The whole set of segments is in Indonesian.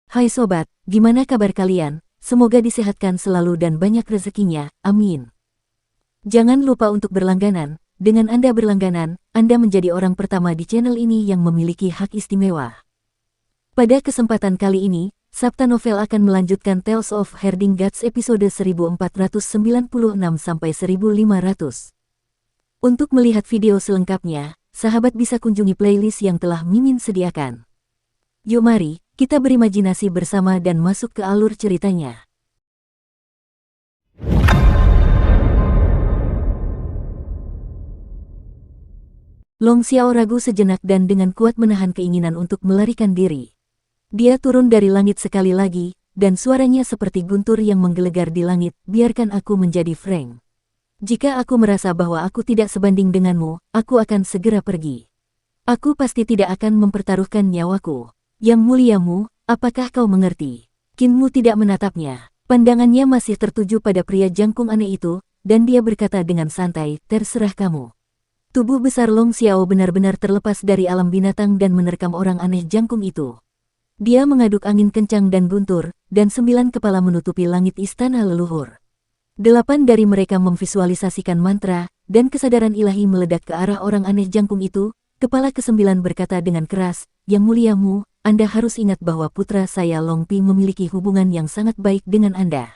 Hai sobat, gimana kabar kalian? Semoga disehatkan selalu dan banyak rezekinya, amin. Jangan lupa untuk berlangganan. Dengan Anda berlangganan, Anda menjadi orang pertama di channel ini yang memiliki hak istimewa. Pada kesempatan kali ini, Sabta Novel akan melanjutkan Tales of Herding Gods episode 1496-1500. Untuk melihat video selengkapnya, sahabat bisa kunjungi playlist yang telah Mimin sediakan. Yuk mari, kita berimajinasi bersama dan masuk ke alur ceritanya. Long Xiao ragu sejenak dan dengan kuat menahan keinginan untuk melarikan diri. Dia turun dari langit sekali lagi, dan suaranya seperti guntur yang menggelegar di langit. Biarkan aku menjadi frank. Jika aku merasa bahwa aku tidak sebanding denganmu, aku akan segera pergi. Aku pasti tidak akan mempertaruhkan nyawaku. Yang muliamu, apakah kau mengerti? Qin Mu tidak menatapnya. Pandangannya masih tertuju pada pria jangkung aneh itu, dan dia berkata dengan santai, terserah kamu. Tubuh besar Long Xiao benar-benar terlepas dari alam binatang dan menerkam orang aneh jangkung itu. Dia mengaduk angin kencang dan guntur, dan 9 kepala menutupi langit istana leluhur. 8 dari mereka memvisualisasikan mantra, dan kesadaran ilahi meledak ke arah orang aneh jangkung itu. Kepala ke-9 berkata dengan keras, Yang muliamu, Anda harus ingat bahwa putra saya Long Pi memiliki hubungan yang sangat baik dengan Anda.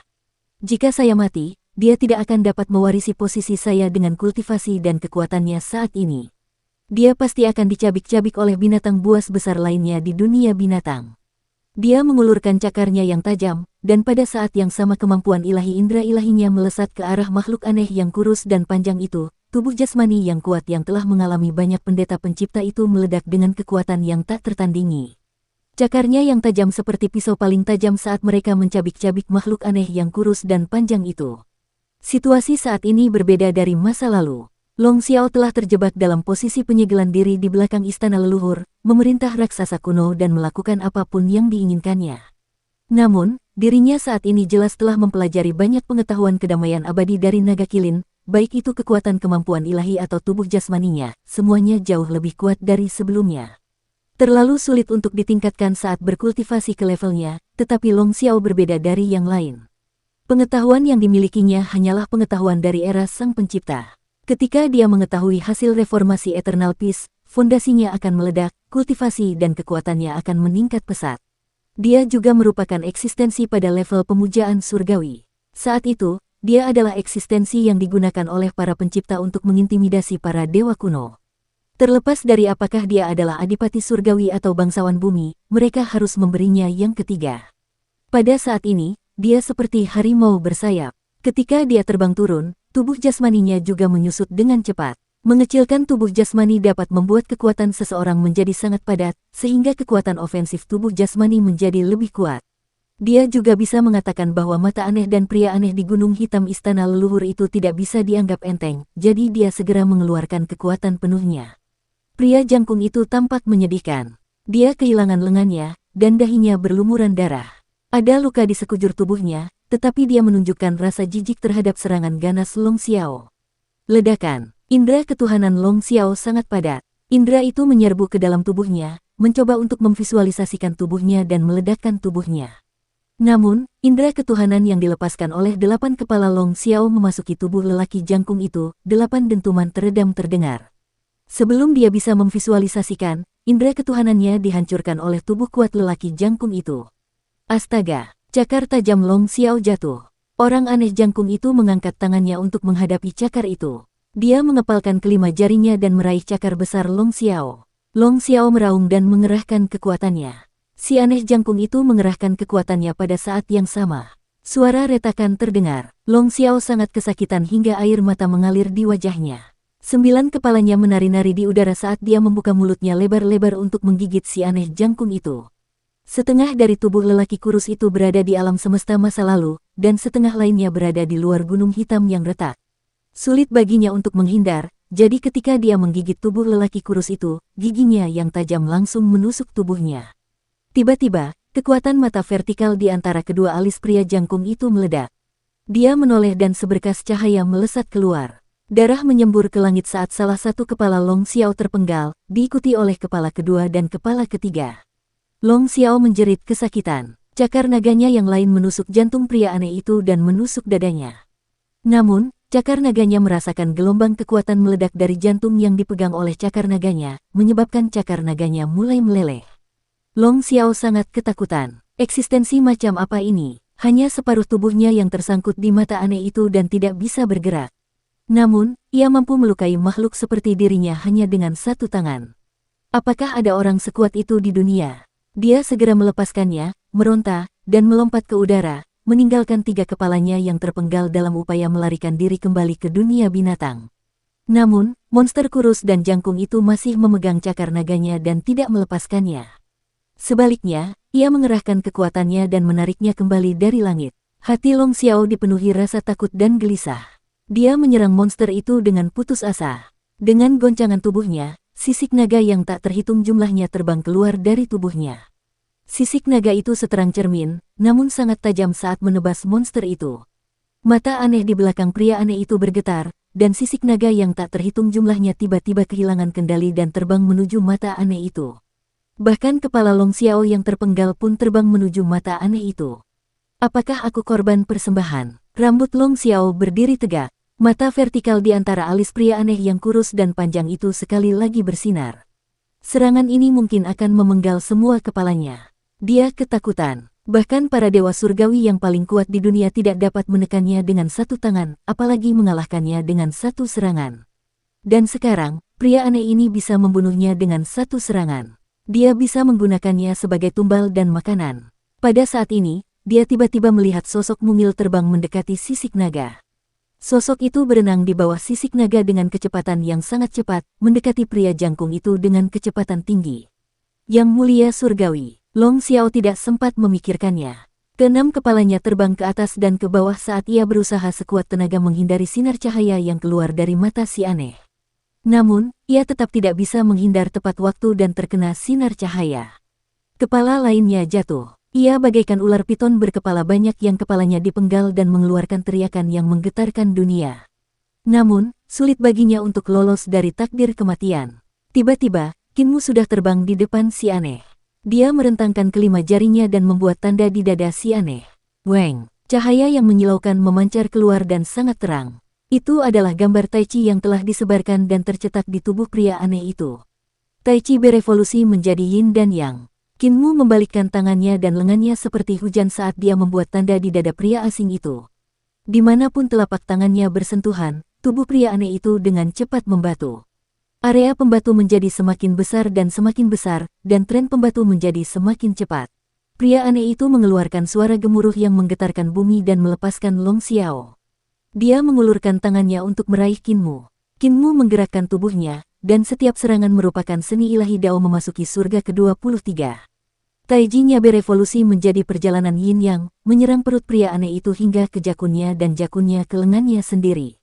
Jika saya mati, dia tidak akan dapat mewarisi posisi saya dengan kultivasi dan kekuatannya saat ini. Dia pasti akan dicabik-cabik oleh binatang buas besar lainnya di dunia binatang. Dia mengulurkan cakarnya yang tajam, dan pada saat yang sama kemampuan ilahi indera ilahinya melesat ke arah makhluk aneh yang kurus dan panjang itu. Tubuh jasmani yang kuat yang telah mengalami banyak pendeta pencipta itu meledak dengan kekuatan yang tak tertandingi. Cakarnya yang tajam seperti pisau paling tajam saat mereka mencabik-cabik makhluk aneh yang kurus dan panjang itu. Situasi saat ini berbeda dari masa lalu. Long Xiao telah terjebak dalam posisi penyegelan diri di belakang istana leluhur, memerintah raksasa kuno dan melakukan apapun yang diinginkannya. Namun, dirinya saat ini jelas telah mempelajari banyak pengetahuan kedamaian abadi dari naga kilin, baik itu kekuatan kemampuan ilahi atau tubuh jasmaninya, semuanya jauh lebih kuat dari sebelumnya. Terlalu sulit untuk ditingkatkan saat berkultivasi ke levelnya, tetapi Long Xiao berbeda dari yang lain. Pengetahuan yang dimilikinya hanyalah pengetahuan dari era Sang Pencipta. Ketika dia mengetahui hasil reformasi Eternal Peace, fondasinya akan meledak, kultivasi dan kekuatannya akan meningkat pesat. Dia juga merupakan eksistensi pada level pemujaan surgawi. Saat itu, dia adalah eksistensi yang digunakan oleh para pencipta untuk mengintimidasi para dewa kuno. Terlepas dari apakah dia adalah adipati surgawi atau bangsawan bumi, mereka harus memberinya yang ketiga. Pada saat ini, dia seperti harimau bersayap. Ketika dia terbang turun, tubuh jasmaninya juga menyusut dengan cepat. Mengecilkan tubuh jasmani dapat membuat kekuatan seseorang menjadi sangat padat, sehingga kekuatan ofensif tubuh jasmani menjadi lebih kuat. Dia juga bisa mengatakan bahwa mata aneh dan pria aneh di Gunung Hitam Istana Leluhur itu tidak bisa dianggap enteng, jadi dia segera mengeluarkan kekuatan penuhnya. Pria jangkung itu tampak menyedihkan. Dia kehilangan lengannya, dan dahinya berlumuran darah. Ada luka di sekujur tubuhnya, tetapi dia menunjukkan rasa jijik terhadap serangan ganas Long Xiao. Ledakan. Indera ketuhanan Long Xiao sangat padat. Indera itu menyerbu ke dalam tubuhnya, mencoba untuk memvisualisasikan tubuhnya dan meledakkan tubuhnya. Namun, indera ketuhanan yang dilepaskan oleh 8 kepala Long Xiao memasuki tubuh lelaki jangkung itu, 8 dentuman teredam terdengar. Sebelum dia bisa memvisualisasikan, indera ketuhanannya dihancurkan oleh tubuh kuat lelaki jangkung itu. Astaga, cakar tajam Long Xiao jatuh. Orang aneh jangkung itu mengangkat tangannya untuk menghadapi cakar itu. Dia mengepalkan kelima jarinya dan meraih cakar besar Long Xiao. Long Xiao meraung dan mengerahkan kekuatannya. Si aneh jangkung itu mengerahkan kekuatannya pada saat yang sama. Suara retakan terdengar. Long Xiao sangat kesakitan hingga air mata mengalir di wajahnya. 9 kepalanya menari-nari di udara saat dia membuka mulutnya lebar-lebar untuk menggigit si aneh jangkung itu. Setengah dari tubuh lelaki kurus itu berada di alam semesta masa lalu, dan setengah lainnya berada di luar gunung hitam yang retak. Sulit baginya untuk menghindar, jadi ketika dia menggigit tubuh lelaki kurus itu, giginya yang tajam langsung menusuk tubuhnya. Tiba-tiba, kekuatan mata vertikal di antara kedua alis pria jangkung itu meledak. Dia menoleh dan seberkas cahaya melesat keluar. Darah menyembur ke langit saat salah satu kepala Long Xiao terpenggal, diikuti oleh kepala kedua dan kepala ketiga. Long Xiao menjerit kesakitan. Cakar naganya yang lain menusuk jantung pria aneh itu dan menusuk dadanya. Namun, cakar naganya merasakan gelombang kekuatan meledak dari jantung yang dipegang oleh cakar naganya, menyebabkan cakar naganya mulai meleleh. Long Xiao sangat ketakutan. Eksistensi macam apa ini? Hanya separuh tubuhnya yang tersangkut di mata aneh itu dan tidak bisa bergerak. Namun, ia mampu melukai makhluk seperti dirinya hanya dengan satu tangan. Apakah ada orang sekuat itu di dunia? Dia segera melepaskannya, meronta, dan melompat ke udara, meninggalkan 3 kepalanya yang terpenggal dalam upaya melarikan diri kembali ke dunia binatang. Namun, monster kurus dan jangkung itu masih memegang cakar naganya dan tidak melepaskannya. Sebaliknya, ia mengerahkan kekuatannya dan menariknya kembali dari langit. Hati Long Xiao dipenuhi rasa takut dan gelisah. Dia menyerang monster itu dengan putus asa. Dengan goncangan tubuhnya, sisik naga yang tak terhitung jumlahnya terbang keluar dari tubuhnya. Sisik naga itu seterang cermin, namun sangat tajam saat menebas monster itu. Mata aneh di belakang pria aneh itu bergetar, dan sisik naga yang tak terhitung jumlahnya tiba-tiba kehilangan kendali dan terbang menuju mata aneh itu. Bahkan kepala Long Xiao yang terpenggal pun terbang menuju mata aneh itu. Apakah aku korban persembahan? Rambut Long Xiao berdiri tegak. Mata vertikal di antara alis pria aneh yang kurus dan panjang itu sekali lagi bersinar. Serangan ini mungkin akan memenggal semua kepalanya. Dia ketakutan. Bahkan para dewa surgawi yang paling kuat di dunia tidak dapat menekannya dengan satu tangan, apalagi mengalahkannya dengan satu serangan. Dan sekarang, pria aneh ini bisa membunuhnya dengan satu serangan. Dia bisa menggunakannya sebagai tumbal dan makanan. Pada saat ini, dia tiba-tiba melihat sosok mungil terbang mendekati sisik naga. Sosok itu berenang di bawah sisik naga dengan kecepatan yang sangat cepat, mendekati pria jangkung itu dengan kecepatan tinggi. Yang mulia surgawi, Long Xiao tidak sempat memikirkannya. Keenam kepalanya terbang ke atas dan ke bawah saat ia berusaha sekuat tenaga menghindari sinar cahaya yang keluar dari mata si aneh. Namun, ia tetap tidak bisa menghindar tepat waktu dan terkena sinar cahaya. Kepala lainnya jatuh. Ia bagaikan ular piton berkepala banyak yang kepalanya dipenggal dan mengeluarkan teriakan yang menggetarkan dunia. Namun, sulit baginya untuk lolos dari takdir kematian. Tiba-tiba, Kinmu sudah terbang di depan si aneh. Dia merentangkan kelima jarinya dan membuat tanda di dada si aneh. Weng, cahaya yang menyilaukan memancar keluar dan sangat terang. Itu adalah gambar Tai Chi yang telah disebarkan dan tercetak di tubuh pria aneh itu. Tai Chi berevolusi menjadi Yin dan Yang. Kinmu membalikkan tangannya dan lengannya seperti hujan saat dia membuat tanda di dada pria asing itu. Dimanapun telapak tangannya bersentuhan, tubuh pria aneh itu dengan cepat membatu. Area pembatu menjadi semakin besar, dan tren pembatu menjadi semakin cepat. Pria aneh itu mengeluarkan suara gemuruh yang menggetarkan bumi dan melepaskan Long Xiao. Dia mengulurkan tangannya untuk meraih Kinmu. Kinmu menggerakkan tubuhnya, dan setiap serangan merupakan seni ilahi Dao memasuki surga ke-23. Taiji-nya berevolusi menjadi perjalanan Yin Yang, menyerang perut pria aneh itu hingga ke jakunnya dan jakunnya ke lengannya sendiri.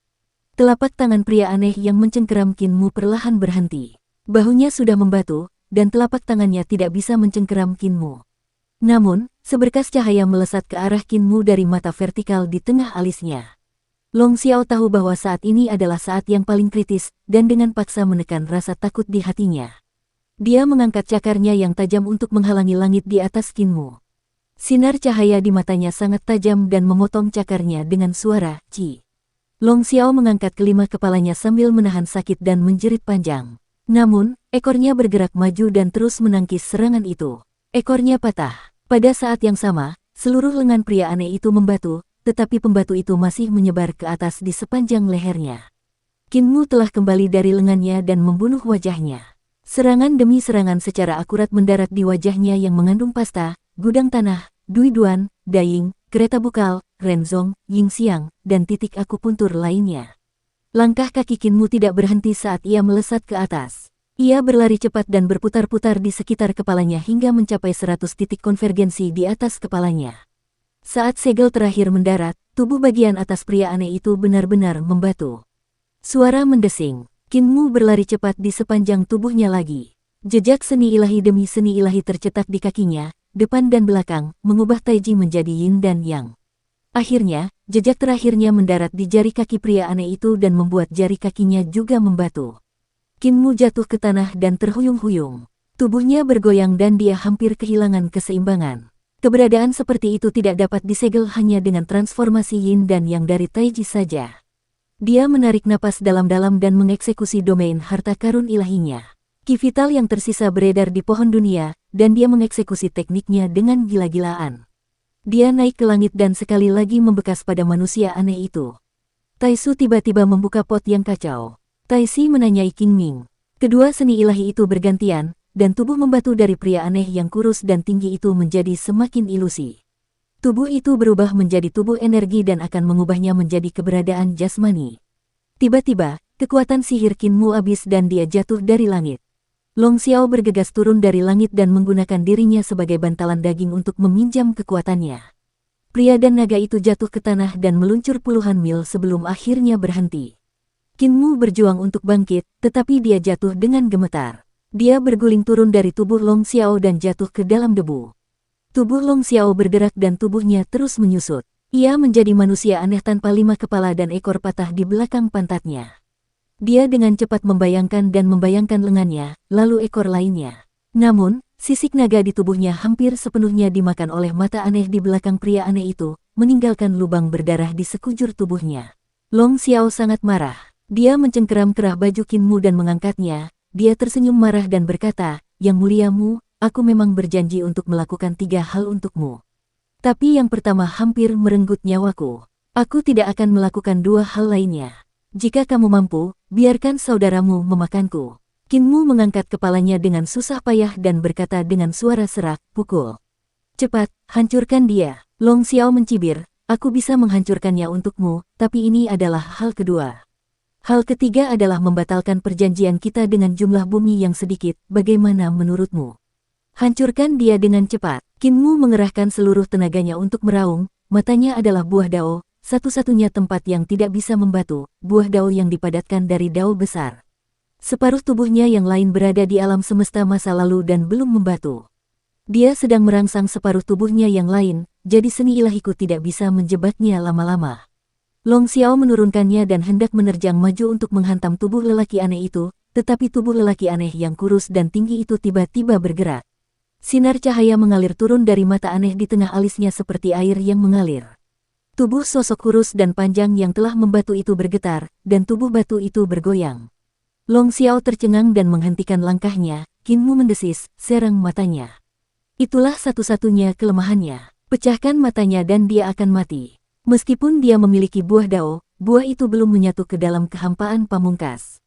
Telapak tangan pria aneh yang mencengkeram Kinmu perlahan berhenti. Bahunya sudah membatu, dan telapak tangannya tidak bisa mencengkeram Kinmu. Namun, seberkas cahaya melesat ke arah Kinmu dari mata vertikal di tengah alisnya. Long Xiao tahu bahwa saat ini adalah saat yang paling kritis, dan dengan paksa menekan rasa takut di hatinya. Dia mengangkat cakarnya yang tajam untuk menghalangi langit di atas Kinmu. Sinar cahaya di matanya sangat tajam dan memotong cakarnya dengan suara "Ci". Long Xiao mengangkat kelima kepalanya sambil menahan sakit dan menjerit panjang. Namun, ekornya bergerak maju dan terus menangkis serangan itu. Ekornya patah. Pada saat yang sama, seluruh lengan pria aneh itu membatu, tetapi pembatu itu masih menyebar ke atas di sepanjang lehernya. Kinmu telah kembali dari lengannya dan membunuh wajahnya. Serangan demi serangan secara akurat mendarat di wajahnya yang mengandung pasta, gudang tanah, duiduan, daying, kereta bukal, renzong, yingxiang, dan titik akupuntur lainnya. Langkah kaki Kinmu tidak berhenti saat ia melesat ke atas. Ia berlari cepat dan berputar-putar di sekitar kepalanya hingga mencapai 100 titik konvergensi di atas kepalanya. Saat segel terakhir mendarat, tubuh bagian atas pria aneh itu benar-benar membatu. Suara mendesing. Kinmu berlari cepat di sepanjang tubuhnya lagi. Jejak seni ilahi demi seni ilahi tercetak di kakinya, depan dan belakang, mengubah Taiji menjadi Yin dan Yang. Akhirnya, jejak terakhirnya mendarat di jari kaki pria aneh itu dan membuat jari kakinya juga membatu. Kinmu jatuh ke tanah dan terhuyung-huyung. Tubuhnya bergoyang dan dia hampir kehilangan keseimbangan. Keberadaan seperti itu tidak dapat disegel hanya dengan transformasi yin dan yang dari Taiji saja. Dia menarik napas dalam-dalam dan mengeksekusi domain harta karun ilahinya. Ki vital yang tersisa beredar di pohon dunia, dan dia mengeksekusi tekniknya dengan gila-gilaan. Dia naik ke langit dan sekali lagi membekas pada manusia aneh itu. Taisu tiba-tiba membuka pot yang kacau. Taisi menanyai Qing Ming. Kedua seni ilahi itu bergantian, dan tubuh membatu dari pria aneh yang kurus dan tinggi itu menjadi semakin ilusi. Tubuh itu berubah menjadi tubuh energi dan akan mengubahnya menjadi keberadaan jasmani. Tiba-tiba, kekuatan sihir Qin Mu habis dan dia jatuh dari langit. Long Xiao bergegas turun dari langit dan menggunakan dirinya sebagai bantalan daging untuk meminjam kekuatannya. Pria dan naga itu jatuh ke tanah dan meluncur puluhan mil sebelum akhirnya berhenti. Qin Mu berjuang untuk bangkit, tetapi dia jatuh dengan gemetar. Dia berguling turun dari tubuh Long Xiao dan jatuh ke dalam debu. Tubuh Long Xiao bergerak dan tubuhnya terus menyusut. Ia menjadi manusia aneh tanpa 5 kepala dan ekor patah di belakang pantatnya. Dia dengan cepat membayangkan lengannya, lalu ekor lainnya. Namun, sisik naga di tubuhnya hampir sepenuhnya dimakan oleh mata aneh di belakang pria aneh itu, meninggalkan lubang berdarah di sekujur tubuhnya. Long Xiao sangat marah. Dia mencengkeram kerah baju Qin Mu dan mengangkatnya. Dia tersenyum marah dan berkata, "Yang muliamu, aku memang berjanji untuk melakukan 3 hal untukmu. Tapi yang pertama hampir merenggut nyawaku. Aku tidak akan melakukan 2 hal lainnya. Jika kamu mampu, biarkan saudaramu memakanku." Qin Mu mengangkat kepalanya dengan susah payah dan berkata dengan suara serak, "Pukul. Cepat, hancurkan dia." Long Xiao mencibir, "Aku bisa menghancurkannya untukmu, tapi ini adalah hal kedua. Hal ketiga adalah membatalkan perjanjian kita dengan jumlah bumi yang sedikit, bagaimana menurutmu? Hancurkan dia dengan cepat." Qin Mu mengerahkan seluruh tenaganya untuk meraung, matanya adalah buah dao, satu-satunya tempat yang tidak bisa membatu, buah dao yang dipadatkan dari dao besar. Separuh tubuhnya yang lain berada di alam semesta masa lalu dan belum membatu. Dia sedang merangsang separuh tubuhnya yang lain, jadi seni ilahiku tidak bisa menjebaknya lama-lama. Long Xiao menurunkannya dan hendak menerjang maju untuk menghantam tubuh lelaki aneh itu, tetapi tubuh lelaki aneh yang kurus dan tinggi itu tiba-tiba bergerak. Sinar cahaya mengalir turun dari mata aneh di tengah alisnya seperti air yang mengalir. Tubuh sosok kurus dan panjang yang telah membatu itu bergetar, dan tubuh batu itu bergoyang. Long Xiao tercengang dan menghentikan langkahnya. Qin Mu mendesis, serang matanya. Itulah satu-satunya kelemahannya. Pecahkan matanya dan dia akan mati. Meskipun dia memiliki buah dao, buah itu belum menyatu ke dalam kehampaan pamungkas.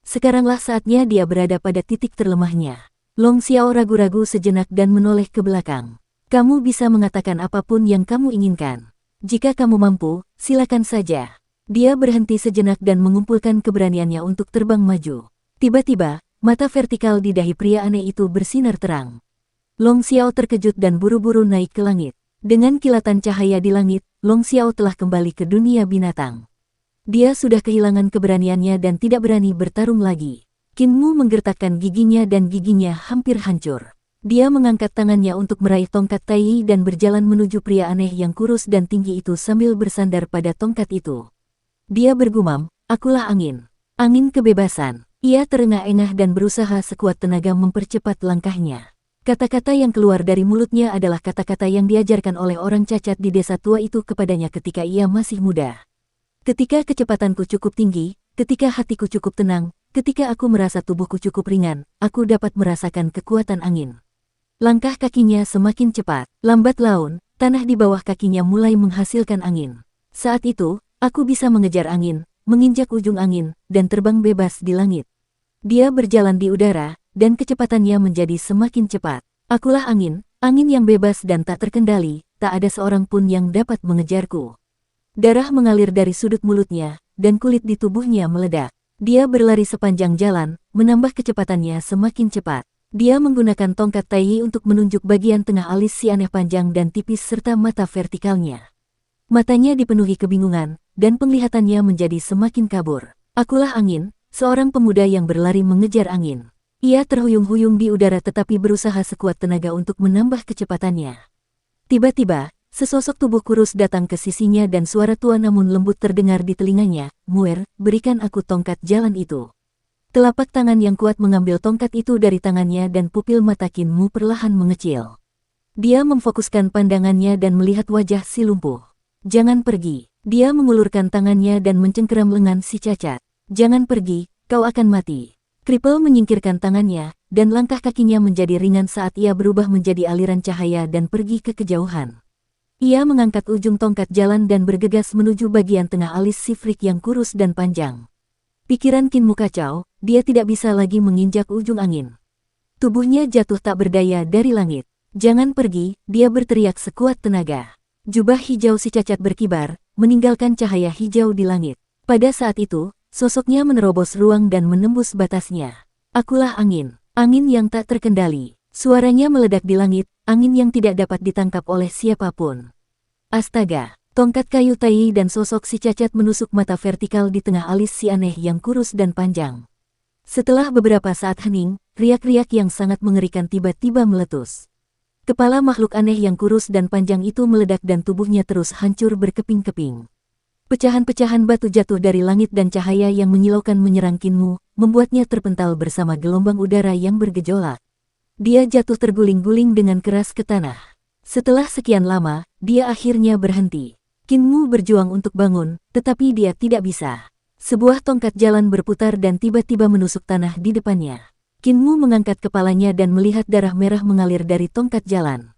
Sekaranglah saatnya dia berada pada titik terlemahnya. Long Xiao ragu-ragu sejenak dan menoleh ke belakang. "Kamu bisa mengatakan apapun yang kamu inginkan. Jika kamu mampu, silakan saja." Dia berhenti sejenak dan mengumpulkan keberaniannya untuk terbang maju. Tiba-tiba, mata vertikal di dahi pria aneh itu bersinar terang. Long Xiao terkejut dan buru-buru naik ke langit. Dengan kilatan cahaya di langit, Long Xiao telah kembali ke dunia binatang. Dia sudah kehilangan keberaniannya dan tidak berani bertarung lagi. Qin Mu menggertakkan giginya dan giginya hampir hancur. Dia mengangkat tangannya untuk meraih tongkat Tai dan berjalan menuju pria aneh yang kurus dan tinggi itu sambil bersandar pada tongkat itu. Dia bergumam, "Akulah angin. Angin kebebasan." Ia terengah-engah dan berusaha sekuat tenaga mempercepat langkahnya. Kata-kata yang keluar dari mulutnya adalah kata-kata yang diajarkan oleh orang cacat di desa tua itu kepadanya ketika ia masih muda. "Ketika kecepatanku cukup tinggi, ketika hatiku cukup tenang, ketika aku merasa tubuhku cukup ringan, aku dapat merasakan kekuatan angin." Langkah kakinya semakin cepat. Lambat laun, tanah di bawah kakinya mulai menghasilkan angin. Saat itu, aku bisa mengejar angin, menginjak ujung angin, dan terbang bebas di langit. Dia berjalan di udara, dan kecepatannya menjadi semakin cepat. "Akulah angin, angin yang bebas dan tak terkendali, tak ada seorang pun yang dapat mengejarku." Darah mengalir dari sudut mulutnya, dan kulit di tubuhnya meledak. Dia berlari sepanjang jalan, menambah kecepatannya semakin cepat. Dia menggunakan tongkat Tai untuk menunjuk bagian tengah alis si aneh panjang dan tipis serta mata vertikalnya. Matanya dipenuhi kebingungan, dan penglihatannya menjadi semakin kabur. "Akulah angin, seorang pemuda yang berlari mengejar angin." Ia terhuyung-huyung di udara tetapi berusaha sekuat tenaga untuk menambah kecepatannya. Tiba-tiba, sesosok tubuh kurus datang ke sisinya dan suara tua namun lembut terdengar di telinganya, "Muer, berikan aku tongkat jalan itu." Telapak tangan yang kuat mengambil tongkat itu dari tangannya dan pupil mata Qin Mu perlahan mengecil. Dia memfokuskan pandangannya dan melihat wajah si lumpuh. Jangan pergi. Dia mengulurkan tangannya dan mencengkeram lengan si cacat. Jangan pergi, kau akan mati. Kripel menyingkirkan tangannya, dan langkah kakinya menjadi ringan saat ia berubah menjadi aliran cahaya dan pergi ke kejauhan. Ia mengangkat ujung tongkat jalan dan bergegas menuju bagian tengah alis si Frik yang kurus dan panjang. Pikiran Kinmu kacau, dia tidak bisa lagi menginjak ujung angin. Tubuhnya jatuh tak berdaya dari langit. Jangan pergi, dia berteriak sekuat tenaga. Jubah hijau si cacat berkibar, meninggalkan cahaya hijau di langit. Pada saat itu, sosoknya menerobos ruang dan menembus batasnya. Akulah angin, angin yang tak terkendali. Suaranya meledak di langit, angin yang tidak dapat ditangkap oleh siapapun. Astaga, tongkat kayu tai dan sosok si cacat menusuk mata vertikal di tengah alis si aneh yang kurus dan panjang. Setelah beberapa saat hening, riak-riak yang sangat mengerikan tiba-tiba meletus. Kepala makhluk aneh yang kurus dan panjang itu meledak dan tubuhnya terus hancur berkeping-keping. Pecahan-pecahan batu jatuh dari langit dan cahaya yang menyilaukan menyerang Kinmu, membuatnya terpental bersama gelombang udara yang bergejolak. Dia jatuh terguling-guling dengan keras ke tanah. Setelah sekian lama, dia akhirnya berhenti. Kinmu berjuang untuk bangun, tetapi dia tidak bisa. Sebuah tongkat jalan berputar dan tiba-tiba menusuk tanah di depannya. Kinmu mengangkat kepalanya dan melihat darah merah mengalir dari tongkat jalan.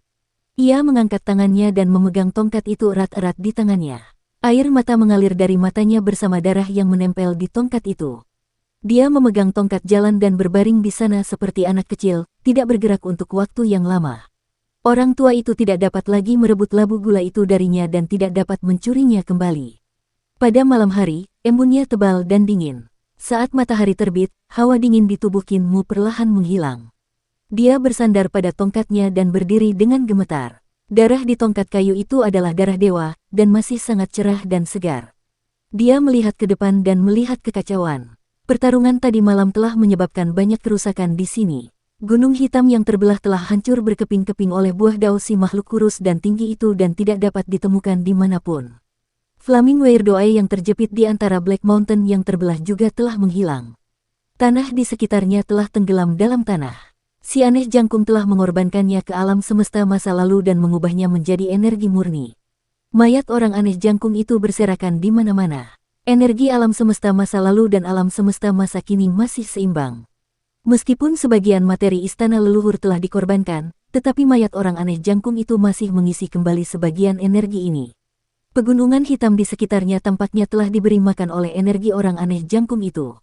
Ia mengangkat tangannya dan memegang tongkat itu erat-erat di tangannya. Air mata mengalir dari matanya bersama darah yang menempel di tongkat itu. Dia memegang tongkat jalan dan berbaring di sana seperti anak kecil, tidak bergerak untuk waktu yang lama. Orang tua itu tidak dapat lagi merebut labu gula itu darinya dan tidak dapat mencurinya kembali. Pada malam hari, embunnya tebal dan dingin. Saat matahari terbit, hawa dingin di tubuh Kinmu perlahan menghilang. Dia bersandar pada tongkatnya dan berdiri dengan gemetar. Darah di tongkat kayu itu adalah darah dewa, dan masih sangat cerah dan segar. Dia melihat ke depan dan melihat kekacauan. Pertarungan tadi malam telah menyebabkan banyak kerusakan di sini. Gunung hitam yang terbelah telah hancur berkeping-keping oleh buah dao si makhluk kurus dan tinggi itu dan tidak dapat ditemukan dimanapun. Flaming Weirdoe yang terjepit di antara Black Mountain yang terbelah juga telah menghilang. Tanah di sekitarnya telah tenggelam dalam tanah. Si aneh jangkung telah mengorbankannya ke alam semesta masa lalu dan mengubahnya menjadi energi murni. Mayat orang aneh jangkung itu berserakan di mana-mana. Energi alam semesta masa lalu dan alam semesta masa kini masih seimbang. Meskipun sebagian materi istana leluhur telah dikorbankan, tetapi mayat orang aneh jangkung itu masih mengisi kembali sebagian energi ini. Pegunungan hitam di sekitarnya tampaknya telah diberi makan oleh energi orang aneh jangkung itu.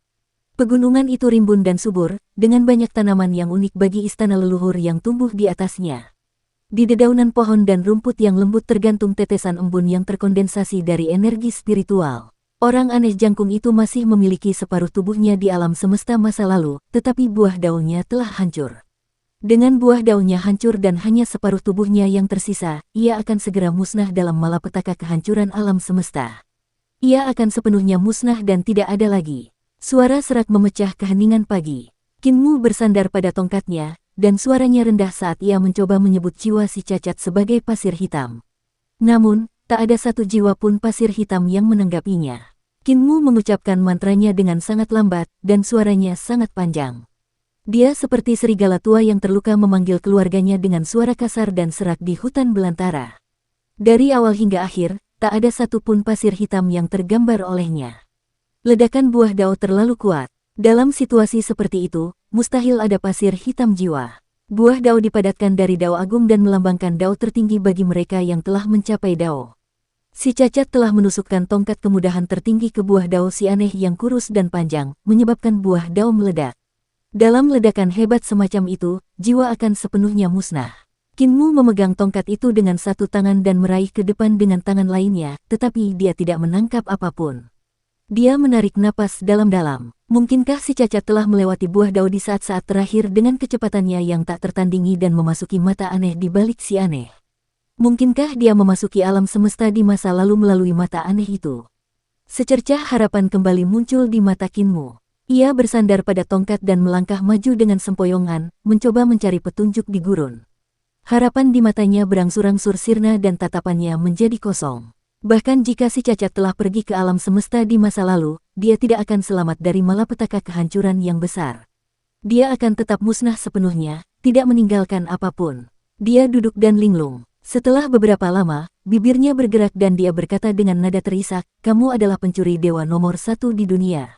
Pegunungan itu rimbun dan subur, dengan banyak tanaman yang unik bagi istana leluhur yang tumbuh di atasnya. Di dedaunan pohon dan rumput yang lembut tergantung tetesan embun yang terkondensasi dari energi spiritual. Orang aneh jangkung itu masih memiliki separuh tubuhnya di alam semesta masa lalu, tetapi buah daunnya telah hancur. Dengan buah daunnya hancur dan hanya separuh tubuhnya yang tersisa, ia akan segera musnah dalam malapetaka kehancuran alam semesta. Ia akan sepenuhnya musnah dan tidak ada lagi. Suara serak memecah keheningan pagi. Kinmu bersandar pada tongkatnya, dan suaranya rendah saat ia mencoba menyebut jiwa si cacat sebagai pasir hitam. Namun, tak ada satu jiwa pun pasir hitam yang menanggapinya. Kinmu mengucapkan mantranya dengan sangat lambat, dan suaranya sangat panjang. Dia seperti serigala tua yang terluka memanggil keluarganya dengan suara kasar dan serak di hutan belantara. Dari awal hingga akhir, tak ada satupun pasir hitam yang tergambar olehnya. Ledakan buah dao terlalu kuat. Dalam situasi seperti itu, mustahil ada pasir hitam jiwa. Buah dao dipadatkan dari dao agung dan melambangkan dao tertinggi bagi mereka yang telah mencapai dao. Si cacat telah menusukkan tongkat kemudahan tertinggi ke buah dao si aneh yang kurus dan panjang, menyebabkan buah dao meledak. Dalam ledakan hebat semacam itu, jiwa akan sepenuhnya musnah. Kinmu memegang tongkat itu dengan satu tangan dan meraih ke depan dengan tangan lainnya, tetapi dia tidak menangkap apapun. Dia menarik napas dalam-dalam. Mungkinkah si cacat telah melewati buah dao di saat-saat terakhir dengan kecepatannya yang tak tertandingi dan memasuki mata aneh di balik si aneh? Mungkinkah dia memasuki alam semesta di masa lalu melalui mata aneh itu? Secercah harapan kembali muncul di mata Kinmu. Ia bersandar pada tongkat dan melangkah maju dengan sempoyongan, mencoba mencari petunjuk di gurun. Harapan di matanya berangsur-angsur sirna dan tatapannya menjadi kosong. Bahkan jika si cacat telah pergi ke alam semesta di masa lalu, dia tidak akan selamat dari malapetaka kehancuran yang besar. Dia akan tetap musnah sepenuhnya, tidak meninggalkan apapun. Dia duduk dan linglung. Setelah beberapa lama, bibirnya bergerak dan dia berkata dengan nada terisak, "Kamu adalah pencuri dewa nomor 1 di dunia.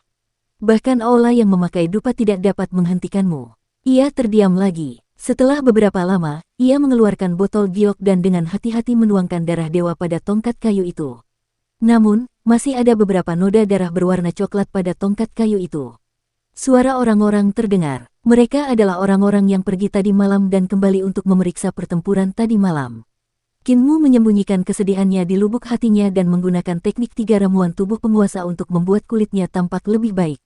Bahkan aula yang memakai dupa tidak dapat menghentikanmu." Ia terdiam lagi. Setelah beberapa lama, ia mengeluarkan botol giok dan dengan hati-hati menuangkan darah dewa pada tongkat kayu itu. Namun, masih ada beberapa noda darah berwarna coklat pada tongkat kayu itu. Suara orang-orang terdengar. Mereka adalah orang-orang yang pergi tadi malam dan kembali untuk memeriksa pertempuran tadi malam. Kinmu menyembunyikan kesedihannya di lubuk hatinya dan menggunakan teknik 3 ramuan tubuh penguasa untuk membuat kulitnya tampak lebih baik.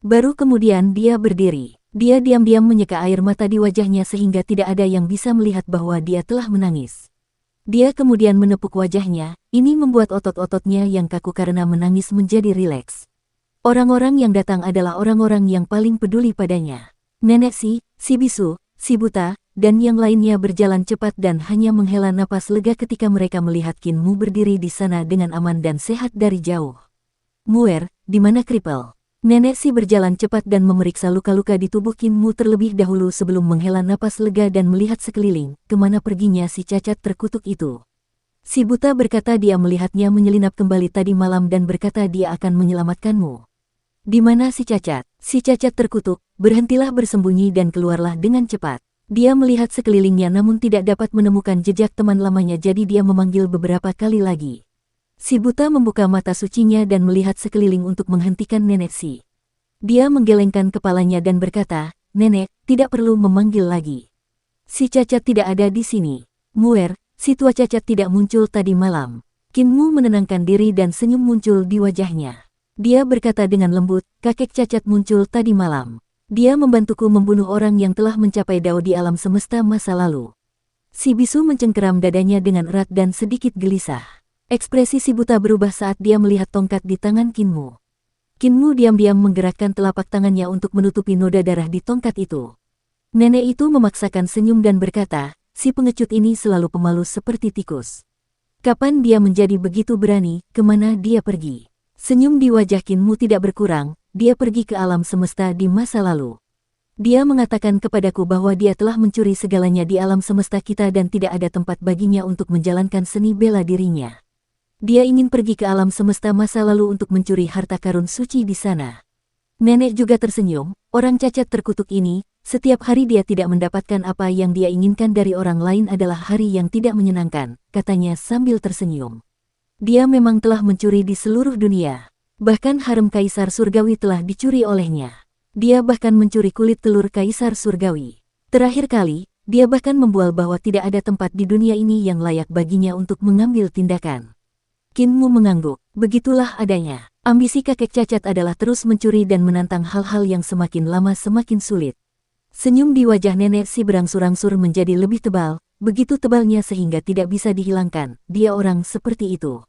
Baru kemudian dia berdiri. Dia diam-diam menyeka air mata di wajahnya sehingga tidak ada yang bisa melihat bahwa dia telah menangis. Dia kemudian menepuk wajahnya, ini membuat otot-ototnya yang kaku karena menangis menjadi rileks. Orang-orang yang datang adalah orang-orang yang paling peduli padanya. Nenek si bisu, si buta, dan yang lainnya berjalan cepat dan hanya menghela napas lega ketika mereka melihat Kinmu berdiri di sana dengan aman dan sehat dari jauh. "Muer, di mana Kripel?" Nenek si berjalan cepat dan memeriksa luka-luka di tubuh Kinmu terlebih dahulu sebelum menghela napas lega dan melihat sekeliling, kemana perginya si cacat terkutuk itu. Si buta berkata dia melihatnya menyelinap kembali tadi malam dan berkata dia akan menyelamatkanmu. "Di mana si cacat?" Si cacat terkutuk, "Berhentilah bersembunyi dan keluarlah dengan cepat." Dia melihat sekelilingnya namun tidak dapat menemukan jejak teman lamanya jadi dia memanggil beberapa kali lagi. Si buta membuka mata sucinya dan melihat sekeliling untuk menghentikan nenek si. Dia menggelengkan kepalanya dan berkata, "Nenek, tidak perlu memanggil lagi. Si cacat tidak ada di sini." "Muer, si tua cacat tidak muncul tadi malam." Kinmu menenangkan diri dan senyum muncul di wajahnya. Dia berkata dengan lembut, "Kakek cacat muncul tadi malam. Dia membantuku membunuh orang yang telah mencapai dao di alam semesta masa lalu." Si bisu mencengkeram dadanya dengan erat dan sedikit gelisah. Ekspresi si buta berubah saat dia melihat tongkat di tangan Kinmu. Kinmu diam-diam menggerakkan telapak tangannya untuk menutupi noda darah di tongkat itu. Nenek itu memaksakan senyum dan berkata, "Si pengecut ini selalu pemalu seperti tikus. Kapan dia menjadi begitu berani, kemana dia pergi?" Senyum di wajah Kinmu tidak berkurang, dia pergi ke alam semesta di masa lalu. Dia mengatakan kepadaku bahwa dia telah mencuri segalanya di alam semesta kita dan tidak ada tempat baginya untuk menjalankan seni bela dirinya. Dia ingin pergi ke alam semesta masa lalu untuk mencuri harta karun suci di sana. Nenek juga tersenyum, orang cacat terkutuk ini, setiap hari dia tidak mendapatkan apa yang dia inginkan dari orang lain adalah hari yang tidak menyenangkan, katanya sambil tersenyum. Dia memang telah mencuri di seluruh dunia. Bahkan harem kaisar surgawi telah dicuri olehnya. Dia bahkan mencuri kulit telur kaisar surgawi. Terakhir kali, dia bahkan membual bahwa tidak ada tempat di dunia ini yang layak baginya untuk mengambil tindakan. Kinmu mengangguk. Begitulah adanya. Ambisi kakek cacat adalah terus mencuri dan menantang hal-hal yang semakin lama semakin sulit. Senyum di wajah nenek si berangsur-angsur menjadi lebih tebal, begitu tebalnya sehingga tidak bisa dihilangkan. Dia orang seperti itu.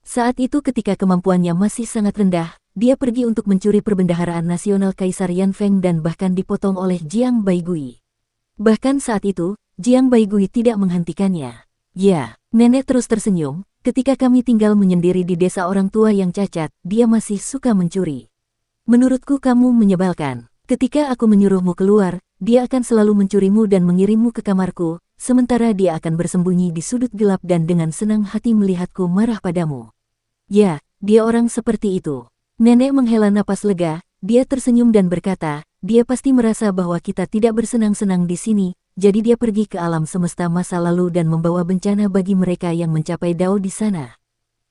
Saat itu ketika kemampuannya masih sangat rendah, dia pergi untuk mencuri perbendaharaan nasional Kaisar Yan Feng dan bahkan dipotong oleh Jiang Baigui. Bahkan saat itu, Jiang Baigui tidak menghentikannya. "Ya," nenek terus tersenyum, "ketika kami tinggal menyendiri di desa orang tua yang cacat, dia masih suka mencuri. Menurutku kamu menyebalkan. Ketika aku menyuruhmu keluar, dia akan selalu mencurimu dan mengirimmu ke kamarku, sementara dia akan bersembunyi di sudut gelap dan dengan senang hati melihatku marah padamu." "Ya, dia orang seperti itu." Nenek menghela napas lega, dia tersenyum dan berkata, "Dia pasti merasa bahwa kita tidak bersenang-senang di sini, jadi dia pergi ke alam semesta masa lalu dan membawa bencana bagi mereka yang mencapai dao di sana."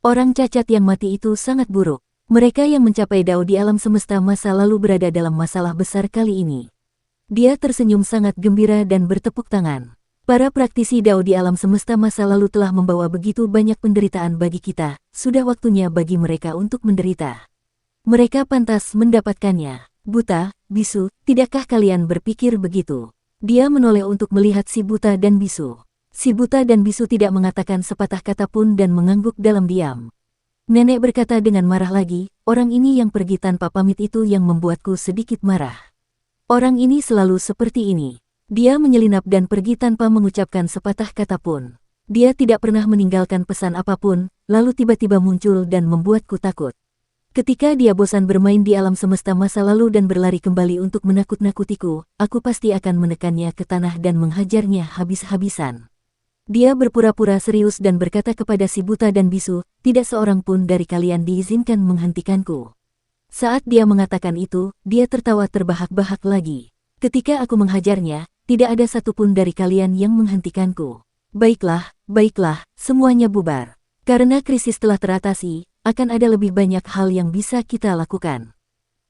Orang cacat yang mati itu sangat buruk. Mereka yang mencapai dao di alam semesta masa lalu berada dalam masalah besar kali ini. Dia tersenyum sangat gembira dan bertepuk tangan. "Para praktisi dao di alam semesta masa lalu telah membawa begitu banyak penderitaan bagi kita, sudah waktunya bagi mereka untuk menderita. Mereka pantas mendapatkannya." "Buta, bisu, tidakkah kalian berpikir begitu?" Dia menoleh untuk melihat si buta dan bisu. Si buta dan bisu tidak mengatakan sepatah kata pun dan mengangguk dalam diam. Nenek berkata dengan marah lagi, "Orang ini yang pergi tanpa pamit itu yang membuatku sedikit marah. Orang ini selalu seperti ini. Dia menyelinap dan pergi tanpa mengucapkan sepatah kata pun. Dia tidak pernah meninggalkan pesan apapun, lalu tiba-tiba muncul dan membuatku takut." Ketika dia bosan bermain di alam semesta masa lalu dan berlari kembali untuk menakut-nakutiku, aku pasti akan menekannya ke tanah dan menghajarnya habis-habisan. Dia berpura-pura serius dan berkata kepada si buta dan bisu, tidak seorang pun dari kalian diizinkan menghentikanku. Saat dia mengatakan itu, dia tertawa terbahak-bahak lagi. Ketika aku menghajarnya, tidak ada satupun dari kalian yang menghentikanku. Baiklah, baiklah, semuanya bubar. Karena krisis telah teratasi, akan ada lebih banyak hal yang bisa kita lakukan.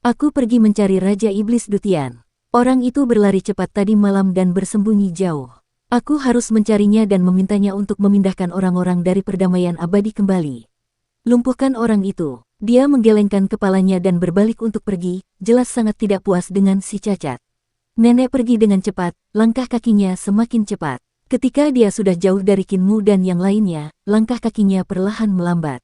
Aku pergi mencari Raja Iblis Dutian. Orang itu berlari cepat tadi malam dan bersembunyi jauh. Aku harus mencarinya dan memintanya untuk memindahkan orang-orang dari perdamaian abadi kembali. Lumpuhkan orang itu. Dia menggelengkan kepalanya dan berbalik untuk pergi, jelas sangat tidak puas dengan si cacat. Nenek pergi dengan cepat, langkah kakinya semakin cepat. Ketika dia sudah jauh dari Kinmu dan yang lainnya, langkah kakinya perlahan melambat.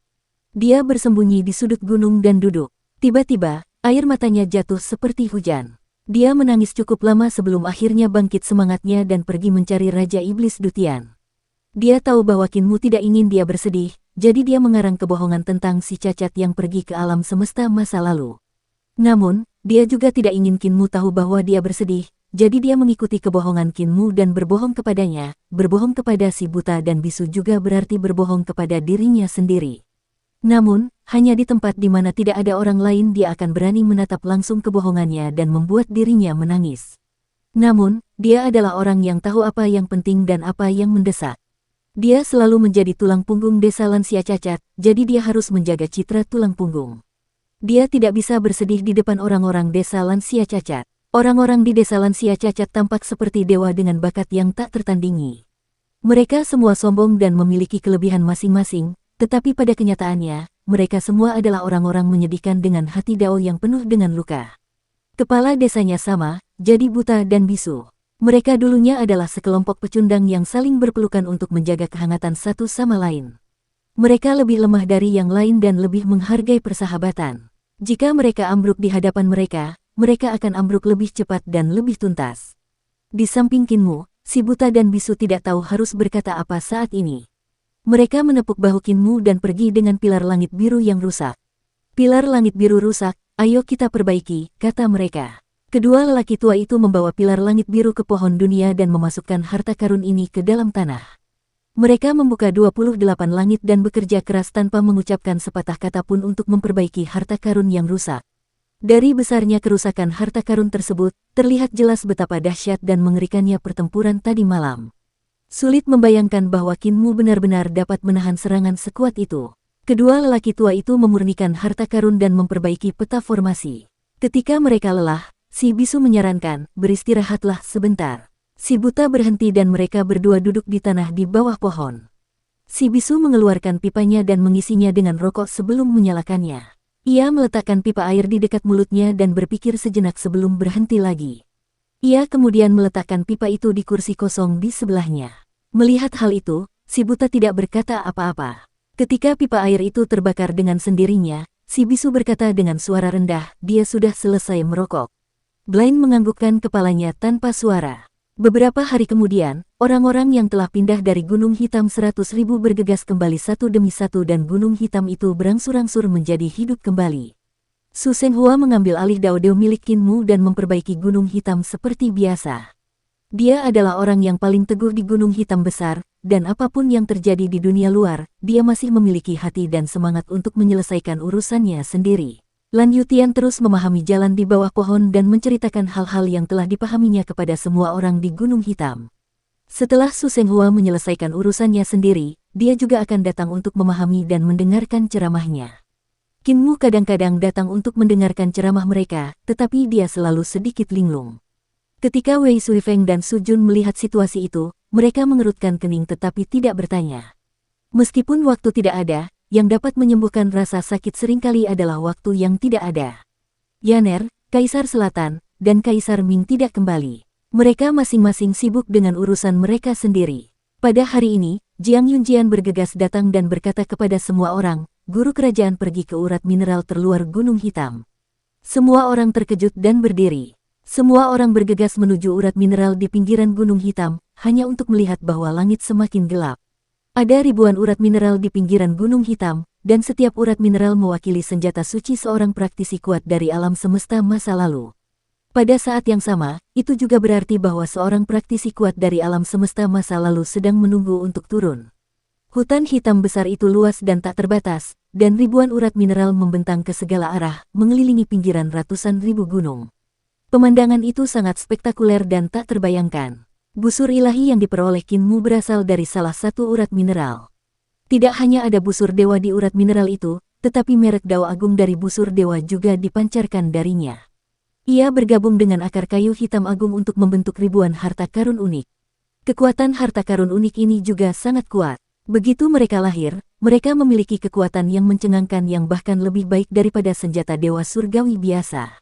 Dia bersembunyi di sudut gunung dan duduk. Tiba-tiba, air matanya jatuh seperti hujan. Dia menangis cukup lama sebelum akhirnya bangkit semangatnya dan pergi mencari Raja Iblis Dutian. Dia tahu bahwa Kinmu tidak ingin dia bersedih, jadi dia mengarang kebohongan tentang si cacat yang pergi ke alam semesta masa lalu. Namun, dia juga tidak ingin Kinmu tahu bahwa dia bersedih, jadi dia mengikuti kebohongan Kinmu dan berbohong kepadanya. Berbohong kepada si buta dan bisu juga berarti berbohong kepada dirinya sendiri. Namun, hanya di tempat di mana tidak ada orang lain dia akan berani menatap langsung kebohongannya dan membuat dirinya menangis. Namun, dia adalah orang yang tahu apa yang penting dan apa yang mendesak. Dia selalu menjadi tulang punggung desa lansia cacat, jadi dia harus menjaga citra tulang punggung. Dia tidak bisa bersedih di depan orang-orang desa lansia cacat. Orang-orang di desa lansia cacat tampak seperti dewa dengan bakat yang tak tertandingi. Mereka semua sombong dan memiliki kelebihan masing-masing, tetapi pada kenyataannya, mereka semua adalah orang-orang menyedihkan dengan hati dao yang penuh dengan luka. Kepala desanya sama, jadi buta dan bisu. Mereka dulunya adalah sekelompok pecundang yang saling berpelukan untuk menjaga kehangatan satu sama lain. Mereka lebih lemah dari yang lain dan lebih menghargai persahabatan. Jika mereka ambruk di hadapan mereka, mereka akan ambruk lebih cepat dan lebih tuntas. Di samping Kinmu, si buta dan bisu tidak tahu harus berkata apa saat ini. Mereka menepuk bahu Kinmu dan pergi dengan pilar langit biru yang rusak. Pilar langit biru rusak, ayo kita perbaiki, kata mereka. Kedua lelaki tua itu membawa pilar langit biru ke pohon dunia dan memasukkan harta karun ini ke dalam tanah. Mereka membuka 28 langit dan bekerja keras tanpa mengucapkan sepatah kata pun untuk memperbaiki harta karun yang rusak. Dari besarnya kerusakan harta karun tersebut, terlihat jelas betapa dahsyat dan mengerikannya pertempuran tadi malam. Sulit membayangkan bahwa Kinmu benar-benar dapat menahan serangan sekuat itu. Kedua lelaki tua itu memurnikan harta karun dan memperbaiki peta formasi. Ketika mereka lelah, si bisu menyarankan, beristirahatlah sebentar. Si buta berhenti dan mereka berdua duduk di tanah di bawah pohon. Si bisu mengeluarkan pipanya dan mengisinya dengan rokok sebelum menyalakannya. Ia meletakkan pipa air di dekat mulutnya dan berpikir sejenak sebelum berhenti lagi. Ia kemudian meletakkan pipa itu di kursi kosong di sebelahnya. Melihat hal itu, si buta tidak berkata apa-apa. Ketika pipa air itu terbakar dengan sendirinya, si bisu berkata dengan suara rendah, dia sudah selesai merokok. Blaine menganggukkan kepalanya tanpa suara. Beberapa hari kemudian, orang-orang yang telah pindah dari Gunung Hitam 100.000 bergegas kembali satu demi satu dan Gunung Hitam itu berangsur-angsur menjadi hidup kembali. Su Senghua mengambil alih dao-dao milik Kinmu dan memperbaiki Gunung Hitam seperti biasa. Dia adalah orang yang paling teguh di Gunung Hitam Besar, dan apapun yang terjadi di dunia luar, dia masih memiliki hati dan semangat untuk menyelesaikan urusannya sendiri. Lan Yutian terus memahami jalan di bawah pohon dan menceritakan hal-hal yang telah dipahaminya kepada semua orang di Gunung Hitam. Setelah Su Senghua menyelesaikan urusannya sendiri, dia juga akan datang untuk memahami dan mendengarkan ceramahnya. Kinmu kadang-kadang datang untuk mendengarkan ceramah mereka, tetapi dia selalu sedikit linglung. Ketika Wei Suifeng dan Su Jun melihat situasi itu, mereka mengerutkan kening tetapi tidak bertanya. Meskipun waktu tidak ada, yang dapat menyembuhkan rasa sakit seringkali adalah waktu yang tidak ada. Yaner, Kaisar Selatan, dan Kaisar Ming tidak kembali. Mereka masing-masing sibuk dengan urusan mereka sendiri. Pada hari ini, Jiang Yunjian bergegas datang dan berkata kepada semua orang, guru kerajaan pergi ke urat mineral terluar Gunung Hitam. Semua orang terkejut dan berdiri. Semua orang bergegas menuju urat mineral di pinggiran Gunung Hitam, hanya untuk melihat bahwa langit semakin gelap. Ada ribuan urat mineral di pinggiran Gunung Hitam, dan setiap urat mineral mewakili senjata suci seorang praktisi kuat dari alam semesta masa lalu. Pada saat yang sama, itu juga berarti bahwa seorang praktisi kuat dari alam semesta masa lalu sedang menunggu untuk turun. Hutan hitam besar itu luas dan tak terbatas, dan ribuan urat mineral membentang ke segala arah, mengelilingi pinggiran ratusan ribu gunung. Pemandangan itu sangat spektakuler dan tak terbayangkan. Busur ilahi yang diperoleh Qin Mu berasal dari salah satu urat mineral. Tidak hanya ada busur dewa di urat mineral itu, tetapi merek dao agung dari busur dewa juga dipancarkan darinya. Ia bergabung dengan akar kayu hitam agung untuk membentuk ribuan harta karun unik. Kekuatan harta karun unik ini juga sangat kuat. Begitu mereka lahir, mereka memiliki kekuatan yang mencengangkan yang bahkan lebih baik daripada senjata dewa surgawi biasa.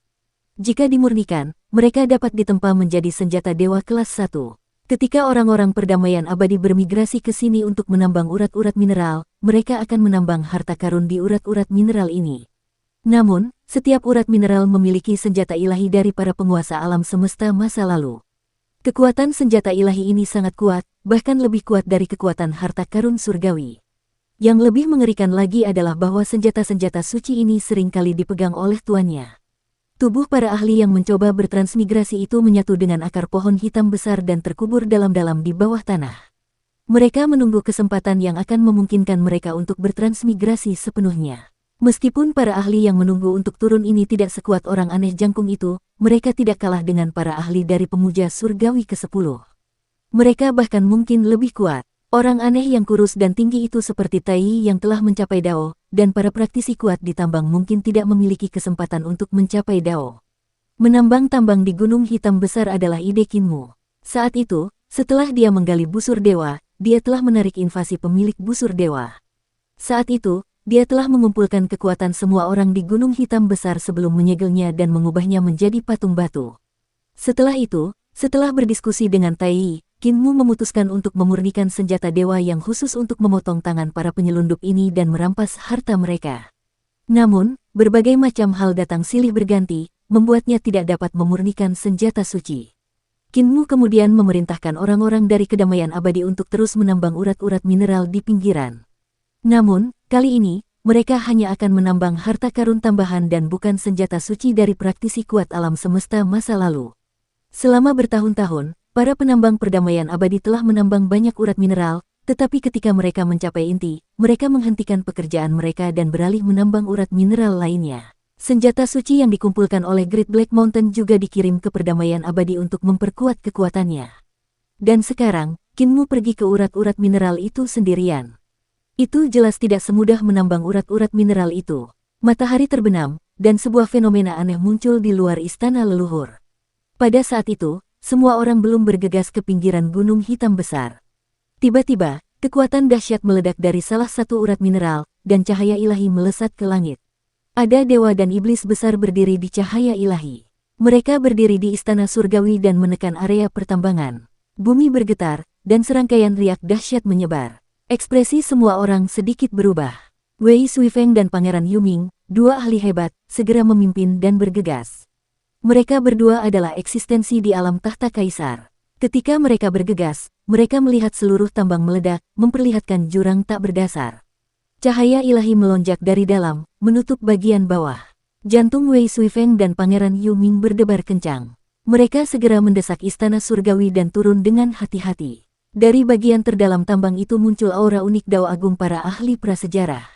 Jika dimurnikan, mereka dapat ditempa menjadi senjata dewa kelas 1. Ketika orang-orang perdamaian abadi bermigrasi ke sini untuk menambang urat-urat mineral, mereka akan menambang harta karun di urat-urat mineral ini. Namun, setiap urat mineral memiliki senjata ilahi dari para penguasa alam semesta masa lalu. Kekuatan senjata ilahi ini sangat kuat, bahkan lebih kuat dari kekuatan harta karun surgawi. Yang lebih mengerikan lagi adalah bahwa senjata-senjata suci ini seringkali dipegang oleh tuannya. Tubuh para ahli yang mencoba bertransmigrasi itu menyatu dengan akar pohon hitam besar dan terkubur dalam-dalam di bawah tanah. Mereka menunggu kesempatan yang akan memungkinkan mereka untuk bertransmigrasi sepenuhnya. Meskipun para ahli yang menunggu untuk turun ini tidak sekuat orang aneh jangkung itu, mereka tidak kalah dengan para ahli dari pemuja surgawi ke-10. Mereka bahkan mungkin lebih kuat. Orang aneh yang kurus dan tinggi itu seperti Tai yang telah mencapai Dao, dan para praktisi kuat di tambang mungkin tidak memiliki kesempatan untuk mencapai Dao. Menambang tambang di gunung hitam besar adalah ide Qin Mu. Saat itu, setelah dia menggali busur dewa, dia telah menarik invasi pemilik busur dewa. Saat itu, dia telah mengumpulkan kekuatan semua orang di gunung hitam besar sebelum menyegelnya dan mengubahnya menjadi patung batu. Setelah itu, setelah berdiskusi dengan Tai, Qin Mu memutuskan untuk memurnikan senjata dewa yang khusus untuk memotong tangan para penyelundup ini dan merampas harta mereka. Namun, berbagai macam hal datang silih berganti, membuatnya tidak dapat memurnikan senjata suci. Qin Mu kemudian memerintahkan orang-orang dari kedamaian abadi untuk terus menambang urat-urat mineral di pinggiran. Namun, kali ini, mereka hanya akan menambang harta karun tambahan dan bukan senjata suci dari praktisi kuat alam semesta masa lalu. Selama bertahun-tahun, para penambang perdamaian abadi telah menambang banyak urat mineral, tetapi ketika mereka mencapai inti, mereka menghentikan pekerjaan mereka dan beralih menambang urat mineral lainnya. Senjata suci yang dikumpulkan oleh Great Black Mountain juga dikirim ke perdamaian abadi untuk memperkuat kekuatannya. Dan sekarang, Qin Mu pergi ke urat-urat mineral itu sendirian. Itu jelas tidak semudah menambang urat-urat mineral itu. Matahari terbenam, dan sebuah fenomena aneh muncul di luar istana leluhur. Pada saat itu, semua orang belum bergegas ke pinggiran gunung hitam besar. Tiba-tiba, kekuatan dahsyat meledak dari salah satu urat mineral, dan cahaya ilahi melesat ke langit. Ada dewa dan iblis besar berdiri di cahaya ilahi. Mereka berdiri di istana surgawi dan menekan area pertambangan. Bumi bergetar, dan serangkaian riak dahsyat menyebar. Ekspresi semua orang sedikit berubah. Wei Suifeng dan Pangeran Yuming, dua ahli hebat, segera memimpin dan bergegas. Mereka berdua adalah eksistensi di alam tahta kaisar. Ketika mereka bergegas, mereka melihat seluruh tambang meledak, memperlihatkan jurang tak berdasar. Cahaya ilahi melonjak dari dalam, menutup bagian bawah. Jantung Wei Suifeng dan Pangeran Yuming berdebar kencang. Mereka segera mendesak istana surgawi dan turun dengan hati-hati. Dari bagian terdalam tambang itu muncul aura unik Dao Agung para ahli prasejarah.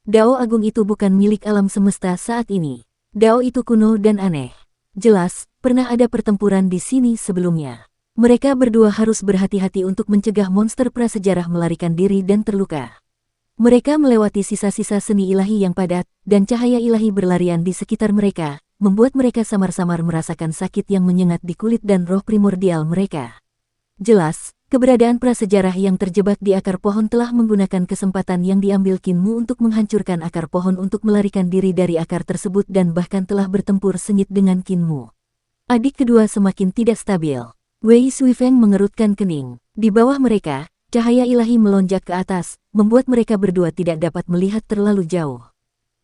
Dao Agung itu bukan milik alam semesta saat ini. Dao itu kuno dan aneh. Jelas, pernah ada pertempuran di sini sebelumnya. Mereka berdua harus berhati-hati untuk mencegah monster prasejarah melarikan diri dan terluka. Mereka melewati sisa-sisa seni ilahi yang padat, dan cahaya ilahi berlarian di sekitar mereka, membuat mereka samar-samar merasakan sakit yang menyengat di kulit dan roh primordial mereka. Jelas, keberadaan prasejarah yang terjebak di akar pohon telah menggunakan kesempatan yang diambil Qin Mu untuk menghancurkan akar pohon untuk melarikan diri dari akar tersebut dan bahkan telah bertempur sengit dengan Qin Mu. Adik kedua semakin tidak stabil. Wei Suifeng mengerutkan kening. Di bawah mereka, cahaya ilahi melonjak ke atas, membuat mereka berdua tidak dapat melihat terlalu jauh.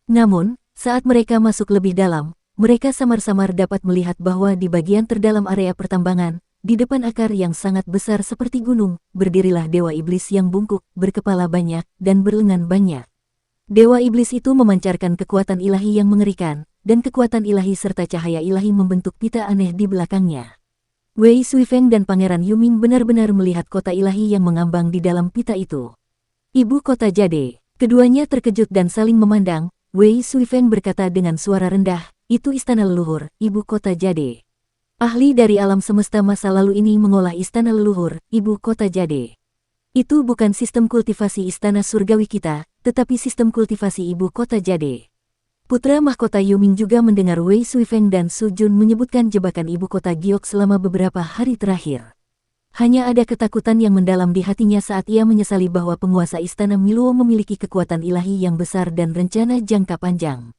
Namun, saat mereka masuk lebih dalam, mereka samar-samar dapat melihat bahwa di bagian terdalam area pertambangan, di depan akar yang sangat besar seperti gunung, berdirilah dewa iblis yang bungkuk, berkepala banyak, dan berlengan banyak. Dewa iblis itu memancarkan kekuatan ilahi yang mengerikan, dan kekuatan ilahi serta cahaya ilahi membentuk pita aneh di belakangnya. Wei Suifeng dan Pangeran Yuming benar-benar melihat kota ilahi yang mengambang di dalam pita itu. Ibu kota Jade. Keduanya terkejut dan saling memandang. Wei Suifeng berkata dengan suara rendah, "Itu istana leluhur, ibu kota Jade." Ahli dari alam semesta masa lalu ini mengolah istana leluhur, ibu kota Jade. Itu bukan sistem kultivasi istana surgawi kita, tetapi sistem kultivasi ibu kota Jade. Putra mahkota Yuming juga mendengar Wei Suifeng dan Su Jun menyebutkan jebakan ibu kota Giok selama beberapa hari terakhir. Hanya ada ketakutan yang mendalam di hatinya saat ia menyesali bahwa penguasa istana Miluo memiliki kekuatan ilahi yang besar dan rencana jangka panjang.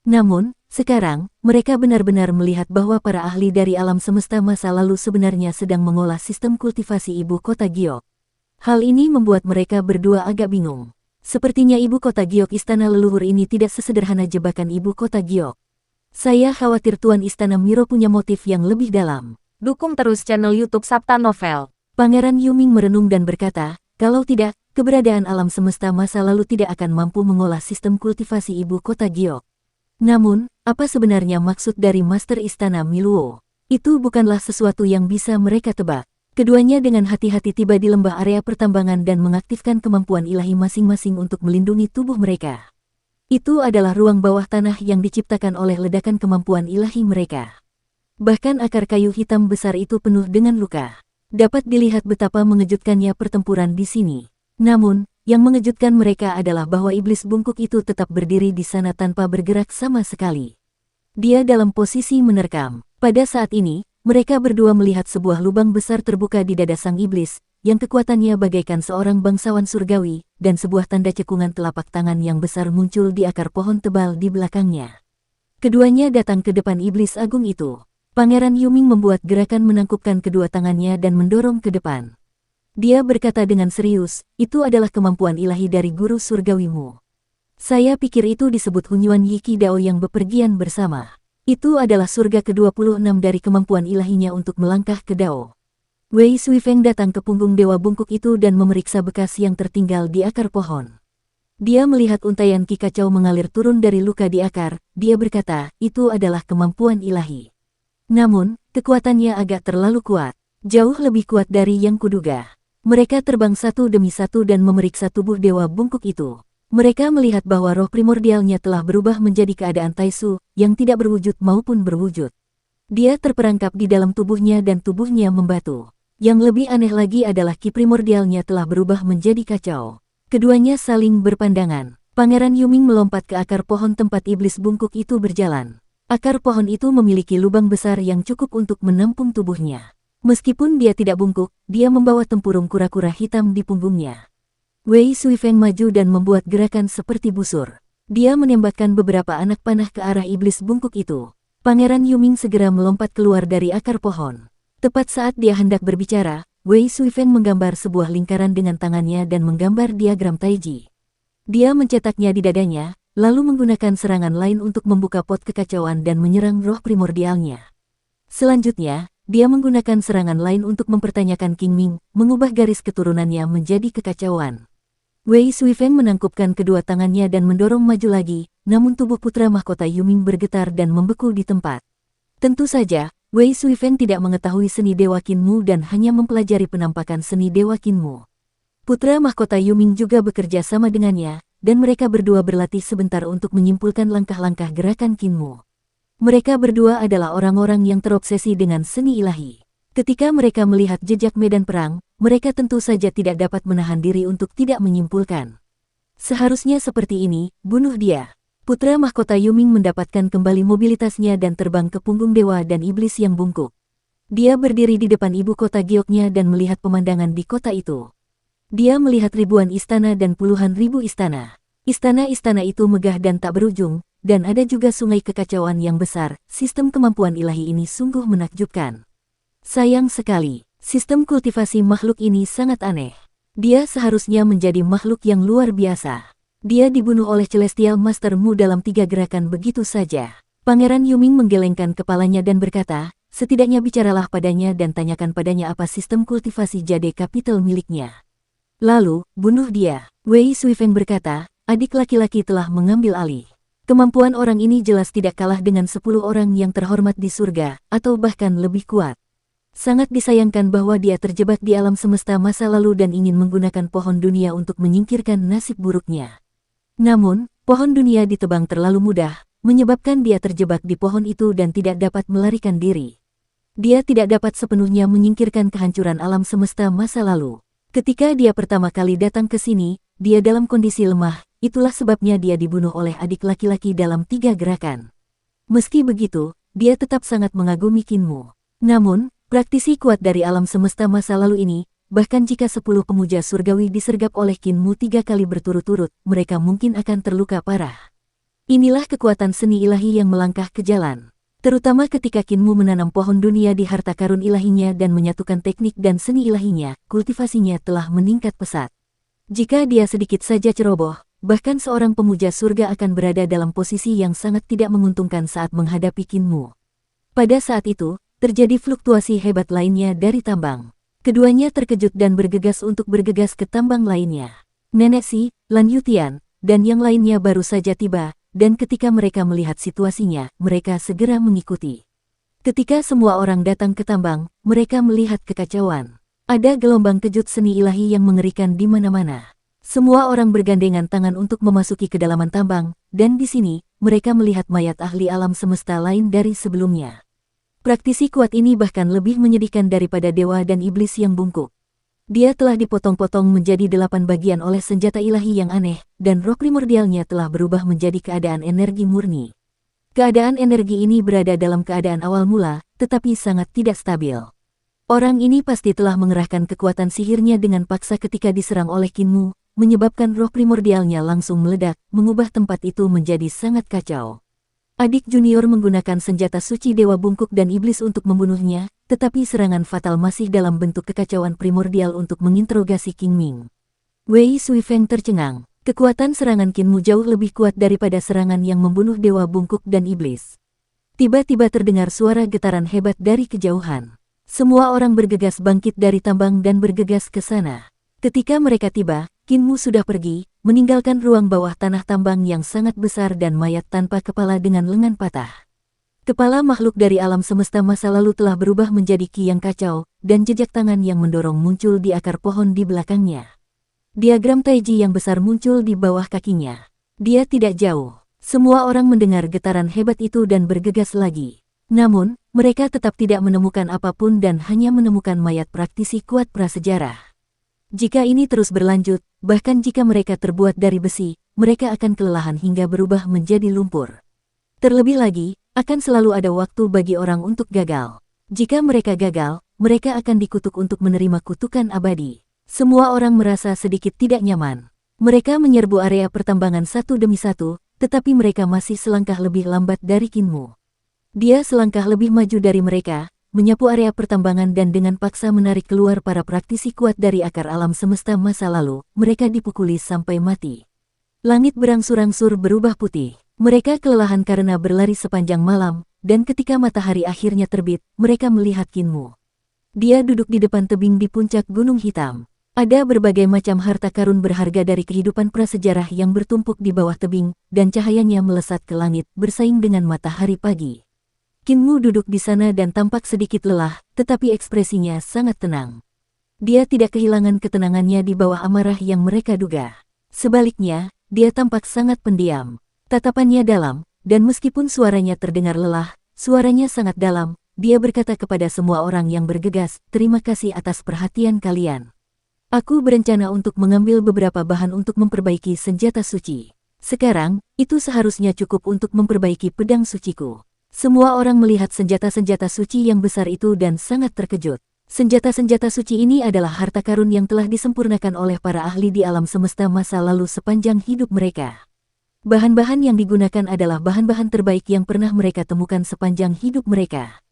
Namun, sekarang, mereka benar-benar melihat bahwa para ahli dari alam semesta masa lalu sebenarnya sedang mengolah sistem kultivasi ibu kota Giok. Hal ini membuat mereka berdua agak bingung. Sepertinya ibu kota Giok istana leluhur ini tidak sesederhana jebakan ibu kota Giok. Saya khawatir Tuan Istana Miro punya motif yang lebih dalam. Dukung terus channel YouTube Sabta Novel. Pangeran Yuming merenung dan berkata, kalau tidak, keberadaan alam semesta masa lalu tidak akan mampu mengolah sistem kultivasi ibu kota Giok. Namun, apa sebenarnya maksud dari Master Istana Miluo? Itu bukanlah sesuatu yang bisa mereka tebak. Keduanya dengan hati-hati tiba di lembah area pertambangan dan mengaktifkan kemampuan ilahi masing-masing untuk melindungi tubuh mereka. Itu adalah ruang bawah tanah yang diciptakan oleh ledakan kemampuan ilahi mereka. Bahkan akar kayu hitam besar itu penuh dengan luka. Dapat dilihat betapa mengejutkannya pertempuran di sini. Namun, yang mengejutkan mereka adalah bahwa iblis bungkuk itu tetap berdiri di sana tanpa bergerak sama sekali. Dia dalam posisi menerkam. Pada saat ini, mereka berdua melihat sebuah lubang besar terbuka di dada sang iblis, yang kekuatannya bagaikan seorang bangsawan surgawi, dan sebuah tanda cekungan telapak tangan yang besar muncul di akar pohon tebal di belakangnya. Keduanya datang ke depan iblis agung itu. Pangeran Yuming membuat gerakan menangkupkan kedua tangannya dan mendorong ke depan. Dia berkata dengan serius, itu adalah kemampuan ilahi dari guru surgawimu. Saya pikir itu disebut Hunyuan Yiki Dao yang bepergian bersama. Itu adalah surga ke-26 dari kemampuan ilahinya untuk melangkah ke Dao. Wei Suifeng datang ke punggung dewa bungkuk itu dan memeriksa bekas yang tertinggal di akar pohon. Dia melihat untaian ki kacau mengalir turun dari luka di akar. Dia berkata, itu adalah kemampuan ilahi. Namun, kekuatannya agak terlalu kuat. Jauh lebih kuat dari yang kuduga. Mereka terbang satu demi satu dan memeriksa tubuh dewa bungkuk itu. Mereka melihat bahwa roh primordialnya telah berubah menjadi keadaan Taisu, yang tidak berwujud maupun berwujud. Dia terperangkap di dalam tubuhnya dan tubuhnya membatu. Yang lebih aneh lagi adalah ki primordialnya telah berubah menjadi kacau. Keduanya saling berpandangan. Pangeran Yuming melompat ke akar pohon tempat iblis bungkuk itu berjalan. Akar pohon itu memiliki lubang besar yang cukup untuk menampung tubuhnya. Meskipun dia tidak bungkuk, dia membawa tempurung kura-kura hitam di punggungnya. Wei Suifeng maju dan membuat gerakan seperti busur. Dia menembakkan beberapa anak panah ke arah iblis bungkuk itu. Pangeran Yuming segera melompat keluar dari akar pohon. Tepat saat dia hendak berbicara, Wei Suifeng menggambar sebuah lingkaran dengan tangannya dan menggambar diagram Taiji. Dia mencetaknya di dadanya, lalu menggunakan serangan lain untuk membuka pot kekacauan dan menyerang roh primordialnya. Selanjutnya, dia menggunakan serangan lain untuk mempertanyakan King Ming, mengubah garis keturunannya menjadi kekacauan. Wei Suifeng menangkupkan kedua tangannya dan mendorong maju lagi, namun tubuh putra mahkota Yuming bergetar dan membeku di tempat. Tentu saja, Wei Suifeng tidak mengetahui seni Dewa Qinmu dan hanya mempelajari penampakan seni Dewa Qinmu. Putra mahkota Yuming juga bekerja sama dengannya, dan mereka berdua berlatih sebentar untuk menyimpulkan langkah-langkah gerakan Qinmu. Mereka berdua adalah orang-orang yang terobsesi dengan seni ilahi. Ketika mereka melihat jejak medan perang, mereka tentu saja tidak dapat menahan diri untuk tidak menyimpulkan. Seharusnya seperti ini, bunuh dia. Putra mahkota Yuming mendapatkan kembali mobilitasnya dan terbang ke punggung dewa dan iblis yang bungkuk. Dia berdiri di depan ibu kota Gioknya dan melihat pemandangan di kota itu. Dia melihat ribuan istana dan puluhan ribu istana. Istana-istana itu megah dan tak berujung, dan ada juga sungai kekacauan yang besar. Sistem kemampuan ilahi ini sungguh menakjubkan. Sayang sekali, sistem kultivasi makhluk ini sangat aneh. Dia seharusnya menjadi makhluk yang luar biasa. Dia dibunuh oleh Celestial Master Mu dalam 3 gerakan begitu saja. Pangeran Yuming menggelengkan kepalanya dan berkata, setidaknya bicaralah padanya dan tanyakan padanya apa sistem kultivasi Jade Capital miliknya. Lalu, bunuh dia. Wei Suifeng berkata, adik laki-laki telah mengambil alih. Kemampuan orang ini jelas tidak kalah dengan 10 orang yang terhormat di surga, atau bahkan lebih kuat. Sangat disayangkan bahwa dia terjebak di alam semesta masa lalu dan ingin menggunakan pohon dunia untuk menyingkirkan nasib buruknya. Namun, pohon dunia ditebang terlalu mudah, menyebabkan dia terjebak di pohon itu dan tidak dapat melarikan diri. Dia tidak dapat sepenuhnya menyingkirkan kehancuran alam semesta masa lalu. Ketika dia pertama kali datang ke sini, dia dalam kondisi lemah, itulah sebabnya dia dibunuh oleh adik laki-laki dalam 3 gerakan. Meski begitu, dia tetap sangat mengagumi Kinmu. Namun, praktisi kuat dari alam semesta masa lalu ini, bahkan jika 10 pemuja surgawi disergap oleh Kinmu 3 kali berturut-turut, mereka mungkin akan terluka parah. Inilah kekuatan seni ilahi yang melangkah ke jalan. Terutama ketika Kinmu menanam pohon dunia di harta karun ilahinya dan menyatukan teknik dan seni ilahinya, kultivasinya telah meningkat pesat. Jika dia sedikit saja ceroboh, bahkan seorang pemuja surga akan berada dalam posisi yang sangat tidak menguntungkan saat menghadapi Kinmu. Pada saat itu, terjadi fluktuasi hebat lainnya dari tambang. Keduanya terkejut dan bergegas untuk bergegas ke tambang lainnya. Nenek Si, Lan Yutian, dan yang lainnya baru saja tiba, dan ketika mereka melihat situasinya, mereka segera mengikuti. Ketika semua orang datang ke tambang, mereka melihat kekacauan. Ada gelombang kejut seni ilahi yang mengerikan di mana-mana. Semua orang bergandengan tangan untuk memasuki kedalaman tambang, dan di sini, mereka melihat mayat ahli alam semesta lain dari sebelumnya. Praktisi kuat ini bahkan lebih menyedihkan daripada dewa dan iblis yang bungkuk. Dia telah dipotong-potong menjadi 8 bagian oleh senjata ilahi yang aneh, dan roh primordialnya telah berubah menjadi keadaan energi murni. Keadaan energi ini berada dalam keadaan awal mula, tetapi sangat tidak stabil. Orang ini pasti telah mengerahkan kekuatan sihirnya dengan paksa ketika diserang oleh Kinmu, menyebabkan roh primordialnya langsung meledak, mengubah tempat itu menjadi sangat kacau. Adik junior menggunakan senjata suci Dewa Bungkuk dan Iblis untuk membunuhnya, tetapi serangan fatal masih dalam bentuk kekacauan primordial untuk menginterogasi King Ming. Wei Suifeng tercengang. Kekuatan serangan Kinmu jauh lebih kuat daripada serangan yang membunuh Dewa Bungkuk dan Iblis. Tiba-tiba terdengar suara getaran hebat dari kejauhan. Semua orang bergegas bangkit dari tambang dan bergegas ke sana. Ketika mereka tiba, Kinmu sudah pergi, meninggalkan ruang bawah tanah tambang yang sangat besar dan mayat tanpa kepala dengan lengan patah. Kepala makhluk dari alam semesta masa lalu telah berubah menjadi ki yang kacau, dan jejak tangan yang mendorong muncul di akar pohon di belakangnya. Diagram Taiji yang besar muncul di bawah kakinya. Dia tidak jauh. Semua orang mendengar getaran hebat itu dan bergegas lagi. Namun, mereka tetap tidak menemukan apapun dan hanya menemukan mayat praktisi kuat prasejarah. Jika ini terus berlanjut, bahkan jika mereka terbuat dari besi, mereka akan kelelahan hingga berubah menjadi lumpur. Terlebih lagi, akan selalu ada waktu bagi orang untuk gagal. Jika mereka gagal, mereka akan dikutuk untuk menerima kutukan abadi. Semua orang merasa sedikit tidak nyaman. Mereka menyerbu area pertambangan satu demi satu, tetapi mereka masih selangkah lebih lambat dari Kinmu. Dia selangkah lebih maju dari mereka, menyapu area pertambangan dan dengan paksa menarik keluar para praktisi kuat dari akar alam semesta masa lalu, mereka dipukuli sampai mati. Langit berangsur-angsur berubah putih. Mereka kelelahan karena berlari sepanjang malam, dan ketika matahari akhirnya terbit, mereka melihat Kinmu. Dia duduk di depan tebing di puncak gunung hitam. Ada berbagai macam harta karun berharga dari kehidupan prasejarah yang bertumpuk di bawah tebing, dan cahayanya melesat ke langit, bersaing dengan matahari pagi. Kinmu duduk di sana dan tampak sedikit lelah, tetapi ekspresinya sangat tenang. Dia tidak kehilangan ketenangannya di bawah amarah yang mereka duga. Sebaliknya, dia tampak sangat pendiam. Tatapannya dalam, dan meskipun suaranya terdengar lelah, suaranya sangat dalam, dia berkata kepada semua orang yang bergegas, "Terima kasih atas perhatian kalian. Aku berencana untuk mengambil beberapa bahan untuk memperbaiki senjata suci. Sekarang, itu seharusnya cukup untuk memperbaiki pedang suciku." Semua orang melihat senjata-senjata suci yang besar itu dan sangat terkejut. Senjata-senjata suci ini adalah harta karun yang telah disempurnakan oleh para ahli di alam semesta masa lalu sepanjang hidup mereka. Bahan-bahan yang digunakan adalah bahan-bahan terbaik yang pernah mereka temukan sepanjang hidup mereka.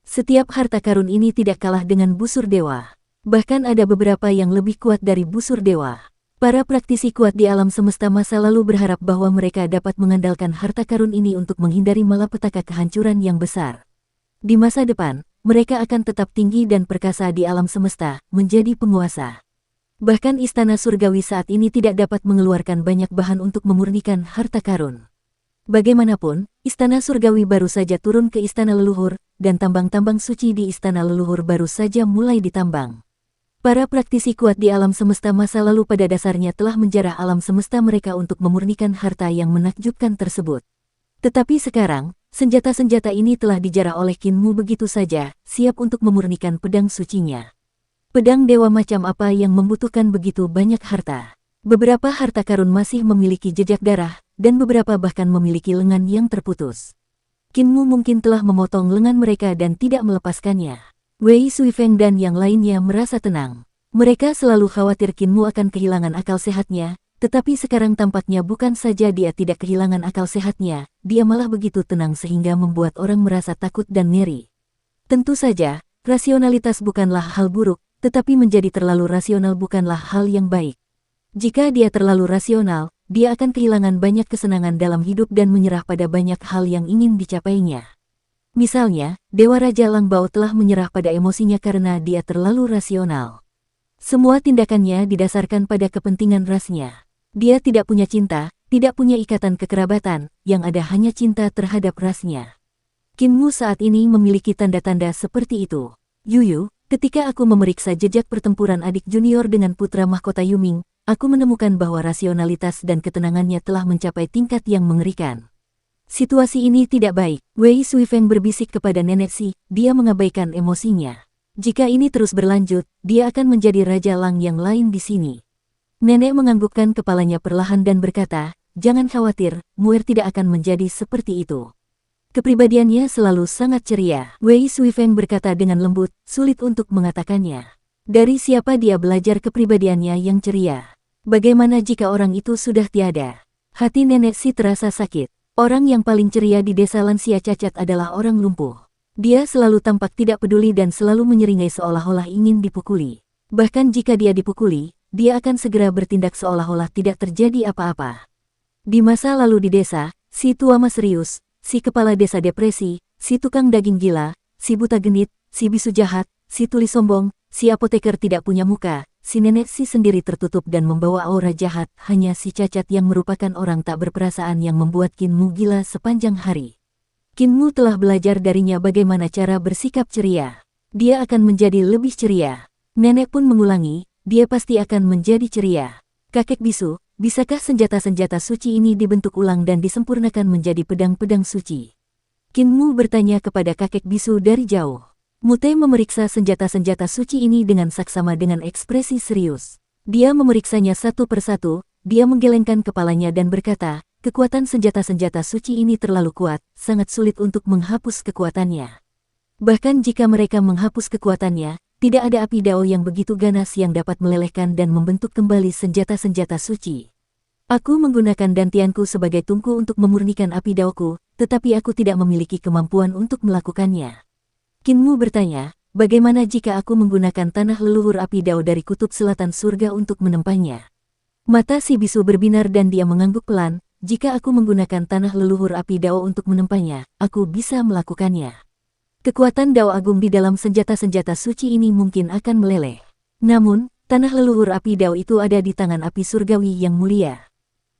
Setiap harta karun ini tidak kalah dengan busur dewa. Bahkan ada beberapa yang lebih kuat dari busur dewa. Para praktisi kuat di alam semesta masa lalu berharap bahwa mereka dapat mengandalkan harta karun ini untuk menghindari malapetaka kehancuran yang besar. Di masa depan, mereka akan tetap tinggi dan perkasa di alam semesta, menjadi penguasa. Bahkan istana surgawi saat ini tidak dapat mengeluarkan banyak bahan untuk memurnikan harta karun. Bagaimanapun, istana surgawi baru saja turun ke istana leluhur, dan tambang-tambang suci di istana leluhur baru saja mulai ditambang. Para praktisi kuat di alam semesta masa lalu pada dasarnya telah menjarah alam semesta mereka untuk memurnikan harta yang menakjubkan tersebut. Tetapi sekarang, senjata-senjata ini telah dijarah oleh Qin Mu begitu saja, siap untuk memurnikan pedang sucinya. Pedang dewa macam apa yang membutuhkan begitu banyak harta? Beberapa harta karun masih memiliki jejak darah, dan beberapa bahkan memiliki lengan yang terputus. Qin Mu mungkin telah memotong lengan mereka dan tidak melepaskannya. Wei Suifeng dan yang lainnya merasa tenang. Mereka selalu khawatir Qin Mu akan kehilangan akal sehatnya, tetapi sekarang tampaknya bukan saja dia tidak kehilangan akal sehatnya, dia malah begitu tenang sehingga membuat orang merasa takut dan ngeri. Tentu saja, rasionalitas bukanlah hal buruk, tetapi menjadi terlalu rasional bukanlah hal yang baik. Jika dia terlalu rasional, dia akan kehilangan banyak kesenangan dalam hidup dan menyerah pada banyak hal yang ingin dicapainya. Misalnya, Dewa Raja Langbao telah menyerah pada emosinya karena dia terlalu rasional. Semua tindakannya didasarkan pada kepentingan rasnya. Dia tidak punya cinta, tidak punya ikatan kekerabatan, yang ada hanya cinta terhadap rasnya. Qin Mu saat ini memiliki tanda-tanda seperti itu. Yuyu, ketika aku memeriksa jejak pertempuran adik junior dengan putra mahkota Yuming, aku menemukan bahwa rasionalitas dan ketenangannya telah mencapai tingkat yang mengerikan. Situasi ini tidak baik. Wei Suifeng berbisik kepada Nenek Si, dia mengabaikan emosinya. Jika ini terus berlanjut, dia akan menjadi Raja Lang yang lain di sini. Nenek menganggukkan kepalanya perlahan dan berkata, jangan khawatir, Muer tidak akan menjadi seperti itu. Kepribadiannya selalu sangat ceria. Wei Suifeng berkata dengan lembut, sulit untuk mengatakannya. Dari siapa dia belajar kepribadiannya yang ceria? Bagaimana jika orang itu sudah tiada? Hati Nenek Si terasa sakit. Orang yang paling ceria di desa lansia cacat adalah orang lumpuh. Dia selalu tampak tidak peduli dan selalu menyeringai seolah-olah ingin dipukuli. Bahkan jika dia dipukuli, dia akan segera bertindak seolah-olah tidak terjadi apa-apa. Di masa lalu di desa, si tua mas serius, si kepala desa depresi, si tukang daging gila, si buta genit, si bisu jahat, si tuli sombong, si apoteker tidak punya muka, si Nenek Si sendiri tertutup dan membawa aura jahat, hanya si cacat yang merupakan orang tak berperasaan yang membuat Qin Mu gila sepanjang hari. Qin Mu telah belajar darinya bagaimana cara bersikap ceria. Dia akan menjadi lebih ceria. Nenek pun mengulangi, dia pasti akan menjadi ceria. Kakek bisu, bisakah senjata-senjata suci ini dibentuk ulang dan disempurnakan menjadi pedang-pedang suci? Qin Mu bertanya kepada kakek bisu dari jauh. Mute memeriksa senjata-senjata suci ini dengan saksama dengan ekspresi serius. Dia memeriksanya satu persatu, dia menggelengkan kepalanya dan berkata, kekuatan senjata-senjata suci ini terlalu kuat, sangat sulit untuk menghapus kekuatannya. Bahkan jika mereka menghapus kekuatannya, tidak ada api dao yang begitu ganas yang dapat melelehkan dan membentuk kembali senjata-senjata suci. Aku menggunakan dantianku sebagai tungku untuk memurnikan api daoku, tetapi aku tidak memiliki kemampuan untuk melakukannya. Qin Mu bertanya, bagaimana jika aku menggunakan tanah leluhur api dao dari kutub selatan surga untuk menempanya? Mata si bisu berbinar dan dia mengangguk pelan, jika aku menggunakan tanah leluhur api dao untuk menempanya, aku bisa melakukannya. Kekuatan dao agung di dalam senjata-senjata suci ini mungkin akan meleleh. Namun, tanah leluhur api dao itu ada di tangan api surgawi yang mulia.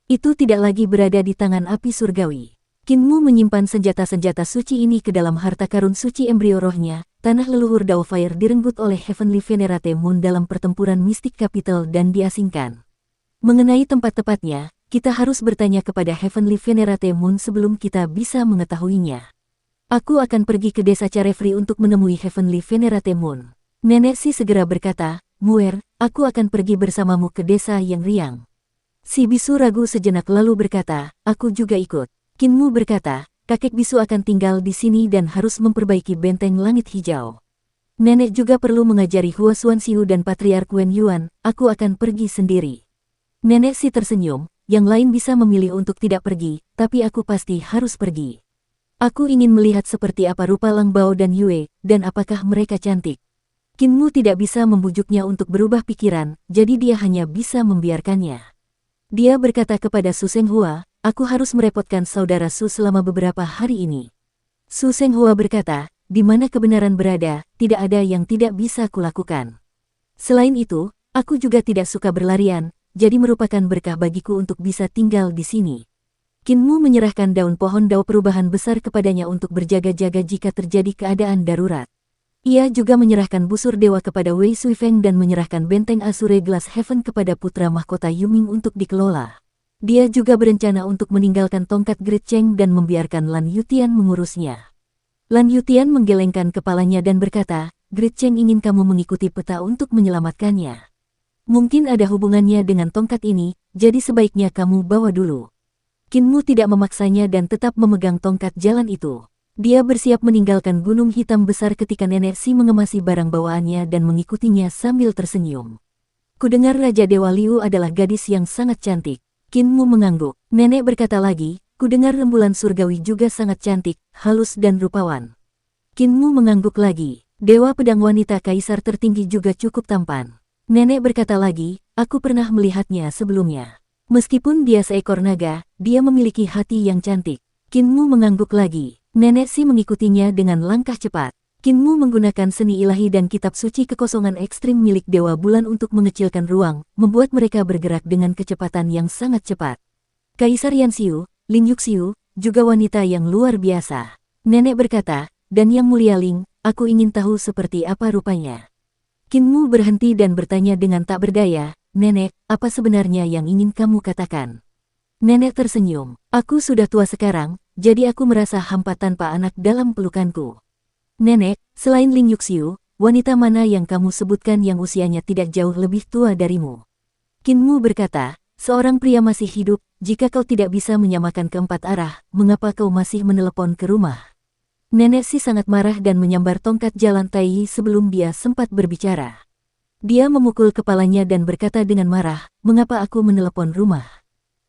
Itu tidak lagi berada di tangan api surgawi. Qin Mu menyimpan senjata-senjata suci ini ke dalam harta karun suci embrio rohnya. Tanah leluhur Dao Fire direnggut oleh Heavenly Venerate Moon dalam pertempuran Mystic Capital dan diasingkan. Mengenai tempat tepatnya, kita harus bertanya kepada Heavenly Venerate Moon sebelum kita bisa mengetahuinya. Aku akan pergi ke desa Carefree untuk menemui Heavenly Venerate Moon. Nenek Si segera berkata, Muer, aku akan pergi bersamamu ke desa yang riang. Si bisu ragu sejenak lalu berkata, aku juga ikut. Qin Mu berkata, kakek bisu akan tinggal di sini dan harus memperbaiki benteng langit hijau. Nenek juga perlu mengajari Hua Xuanxiu dan Patriark Wen Yuan, aku akan pergi sendiri. Nenek Si tersenyum, yang lain bisa memilih untuk tidak pergi, tapi aku pasti harus pergi. Aku ingin melihat seperti apa rupa Lang Bao dan Yue, dan apakah mereka cantik. Qin Mu tidak bisa membujuknya untuk berubah pikiran, jadi dia hanya bisa membiarkannya. Dia berkata kepada Su Senghua, aku harus merepotkan saudara Su selama beberapa hari ini. Su Senghua berkata, di mana kebenaran berada, tidak ada yang tidak bisa kulakukan. Selain itu, Aku juga tidak suka berlarian, jadi merupakan berkah bagiku untuk bisa tinggal di sini. Kinmu menyerahkan daun pohon dao perubahan besar kepadanya untuk berjaga-jaga jika terjadi keadaan darurat. Ia juga menyerahkan busur dewa kepada Wei Suifeng dan menyerahkan benteng Azure Glass Heaven kepada putra mahkota Yuming untuk dikelola. Dia juga berencana untuk meninggalkan tongkat Great Cheng dan membiarkan Lan Yutian mengurusnya. Lan Yutian menggelengkan kepalanya dan berkata, Great Cheng ingin kamu mengikuti peta untuk menyelamatkannya. Mungkin ada hubungannya dengan tongkat ini, jadi sebaiknya kamu bawa dulu. Kinmu tidak memaksanya dan tetap memegang tongkat jalan itu. Dia bersiap meninggalkan gunung hitam besar ketika Nenek Si mengemasi barang bawaannya dan mengikutinya sambil tersenyum. Kudengar Raja Dewa Liu adalah gadis yang sangat cantik. Kinmu mengangguk. Nenek berkata lagi, kudengar rembulan surgawi juga sangat cantik, halus dan rupawan. Kinmu mengangguk lagi. Dewa pedang wanita kaisar tertinggi juga cukup tampan. Nenek berkata lagi, aku pernah melihatnya sebelumnya. Meskipun dia seekor naga, dia memiliki hati yang cantik. Kinmu mengangguk lagi. Nenek Si mengikutinya dengan langkah cepat. Kinmu menggunakan seni ilahi dan kitab suci kekosongan ekstrim milik Dewa Bulan untuk mengecilkan ruang, membuat mereka bergerak dengan kecepatan yang sangat cepat. Kaisar Yanxiu, Lin Yuxiu, juga wanita yang luar biasa. Nenek berkata, dan Yang Mulia Ling, aku ingin tahu seperti apa rupanya. Kinmu berhenti dan bertanya dengan tak berdaya, Nenek, apa sebenarnya yang ingin kamu katakan? Nenek tersenyum, aku sudah tua sekarang, jadi aku merasa hampa tanpa anak dalam pelukanku. Nenek, selain Ling Yuxiu, wanita mana yang kamu sebutkan yang usianya tidak jauh lebih tua darimu? Kinmu berkata, seorang pria masih hidup, jika kau tidak bisa menyamakan keempat arah, mengapa kau masih menelepon ke rumah? Nenek Si sangat marah dan menyambar tongkat jalan Tai sebelum dia sempat berbicara. Dia memukul kepalanya dan berkata dengan marah, mengapa aku menelepon rumah?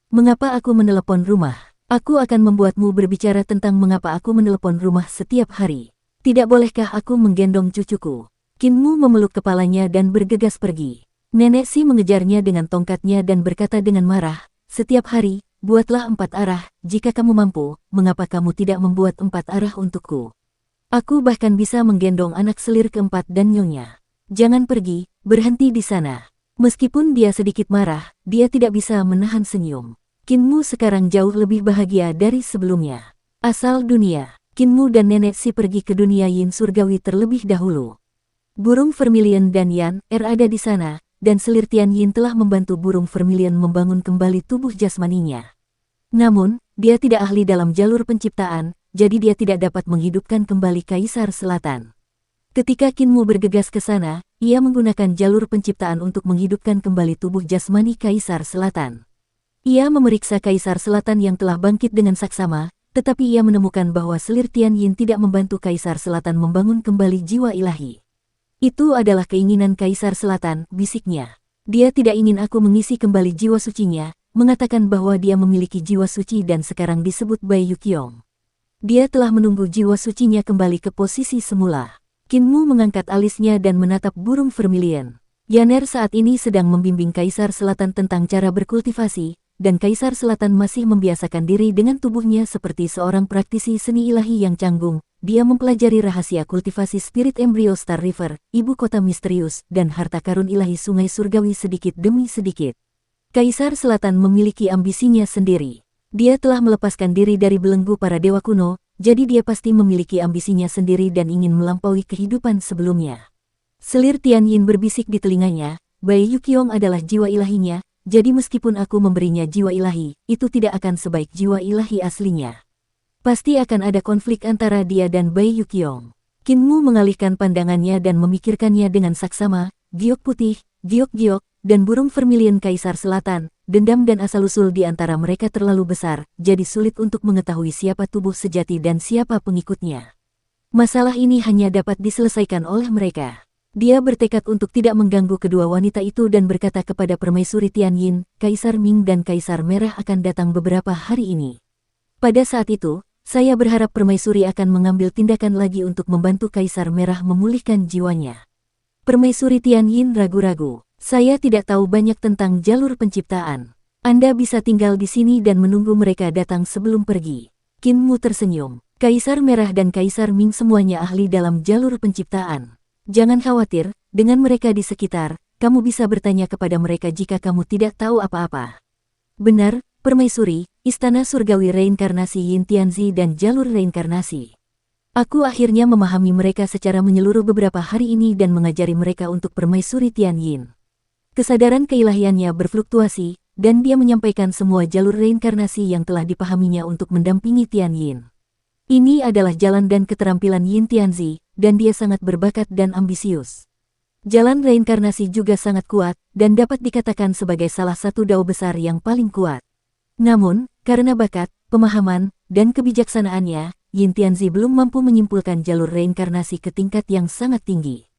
Mengapa aku menelepon rumah? Aku akan membuatmu berbicara tentang mengapa aku menelepon rumah setiap hari. Tidak bolehkah aku menggendong cucuku? Kinmu memeluk kepalanya dan bergegas pergi. Nenek Si mengejarnya dengan tongkatnya dan berkata dengan marah, setiap hari, buatlah 4 arah, jika kamu mampu, mengapa kamu tidak membuat 4 arah untukku? Aku bahkan bisa menggendong anak selir keempat dan nyonya. Jangan pergi, berhenti di sana. Meskipun dia sedikit marah, dia tidak bisa menahan senyum. Kinmu sekarang jauh lebih bahagia dari sebelumnya. Asal dunia, Kinmu dan Nenek Si pergi ke dunia Yin surgawi terlebih dahulu. Burung Vermilion dan Yan ada di sana, dan selir Tian Yin telah membantu burung Vermilion membangun kembali tubuh jasmaninya. Namun, dia tidak ahli dalam jalur penciptaan, jadi dia tidak dapat menghidupkan kembali Kaisar Selatan. Ketika Kinmu bergegas ke sana, ia menggunakan jalur penciptaan untuk menghidupkan kembali tubuh jasmani Kaisar Selatan. Ia memeriksa Kaisar Selatan yang telah bangkit dengan saksama, tetapi ia menemukan bahwa selir Tian Yin tidak membantu Kaisar Selatan membangun kembali jiwa ilahi. Itu adalah keinginan Kaisar Selatan, bisiknya. Dia tidak ingin aku mengisi kembali jiwa sucinya, mengatakan bahwa dia memiliki jiwa suci dan sekarang disebut Bai Yuqiong. Dia telah menunggu jiwa sucinya kembali ke posisi semula. Kinmu mengangkat alisnya dan menatap burung Vermilion. Yaner saat ini sedang membimbing Kaisar Selatan tentang cara berkultivasi, dan Kaisar Selatan masih membiasakan diri dengan tubuhnya seperti seorang praktisi seni ilahi yang canggung. Dia mempelajari rahasia kultivasi spirit embrio Star River, ibu kota misterius, dan harta karun ilahi sungai surgawi sedikit demi sedikit. Kaisar Selatan memiliki ambisinya sendiri. Dia telah melepaskan diri dari belenggu para dewa kuno, jadi dia pasti memiliki ambisinya sendiri dan ingin melampaui kehidupan sebelumnya. Selir Tian Yin berbisik di telinganya, Bai Yuqiong adalah jiwa ilahinya, jadi meskipun aku memberinya jiwa ilahi, itu tidak akan sebaik jiwa ilahi aslinya. Pasti akan ada konflik antara dia dan Bai Yuqiong. Kinmu mengalihkan pandangannya dan memikirkannya dengan saksama, giok putih, giok-giok, dan burung Vermilion Kaisar Selatan. Dendam dan asal-usul di antara mereka terlalu besar, jadi sulit untuk mengetahui siapa tubuh sejati dan siapa pengikutnya. Masalah ini hanya dapat diselesaikan oleh mereka. Dia bertekad untuk tidak mengganggu kedua wanita itu dan berkata kepada Permaisuri Tian Yin, Kaisar Ming dan Kaisar Merah akan datang beberapa hari ini. Pada saat itu, saya berharap Permaisuri akan mengambil tindakan lagi untuk membantu Kaisar Merah memulihkan jiwanya. Permaisuri Tian Yin ragu-ragu. Saya tidak tahu banyak tentang jalur penciptaan. Anda bisa tinggal di sini dan menunggu mereka datang sebelum pergi. Kinmu tersenyum. Kaisar Merah dan Kaisar Ming semuanya ahli dalam jalur penciptaan. Jangan khawatir, dengan mereka di sekitar, kamu bisa bertanya kepada mereka jika kamu tidak tahu apa-apa. Benar, Permaisuri, Istana Surgawi Reinkarnasi Yin Tianzi dan Jalur Reinkarnasi. Aku akhirnya memahami mereka secara menyeluruh beberapa hari ini dan mengajari mereka untuk Permaisuri Tian Yin. Kesadaran keilahiannya berfluktuasi, dan dia menyampaikan semua jalur reinkarnasi yang telah dipahaminya untuk mendampingi Tian Yin. Ini adalah jalan dan keterampilan Yin Tianzi, dan dia sangat berbakat dan ambisius. Jalan reinkarnasi juga sangat kuat, dan dapat dikatakan sebagai salah satu dao besar yang paling kuat. Namun, karena bakat, pemahaman, dan kebijaksanaannya, Yin Tianzi belum mampu menyimpulkan jalur reinkarnasi ke tingkat yang sangat tinggi.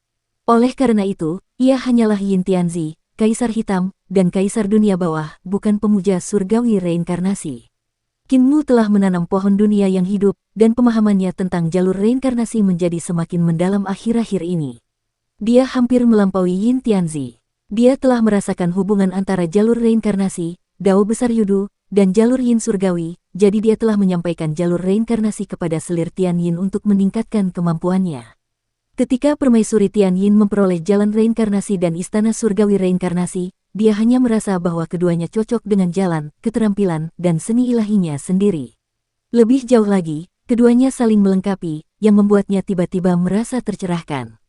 Oleh karena itu, ia hanyalah Yin Tianzi, Kaisar Hitam, dan Kaisar Dunia Bawah, bukan pemuja surgawi reinkarnasi. Qin Mu telah menanam pohon dunia yang hidup, dan pemahamannya tentang jalur reinkarnasi menjadi semakin mendalam akhir-akhir ini. Dia hampir melampaui Yin Tianzi. Dia telah merasakan hubungan antara jalur reinkarnasi, dao besar Yudu, dan jalur Yin surgawi, jadi dia telah menyampaikan jalur reinkarnasi kepada selir Tian Yin untuk meningkatkan kemampuannya. Ketika Permaisuri Tian Yin memperoleh jalan reinkarnasi dan istana surgawi reinkarnasi, dia hanya merasa bahwa keduanya cocok dengan jalan, keterampilan, dan seni ilahinya sendiri. Lebih jauh lagi, keduanya saling melengkapi, yang membuatnya tiba-tiba merasa tercerahkan.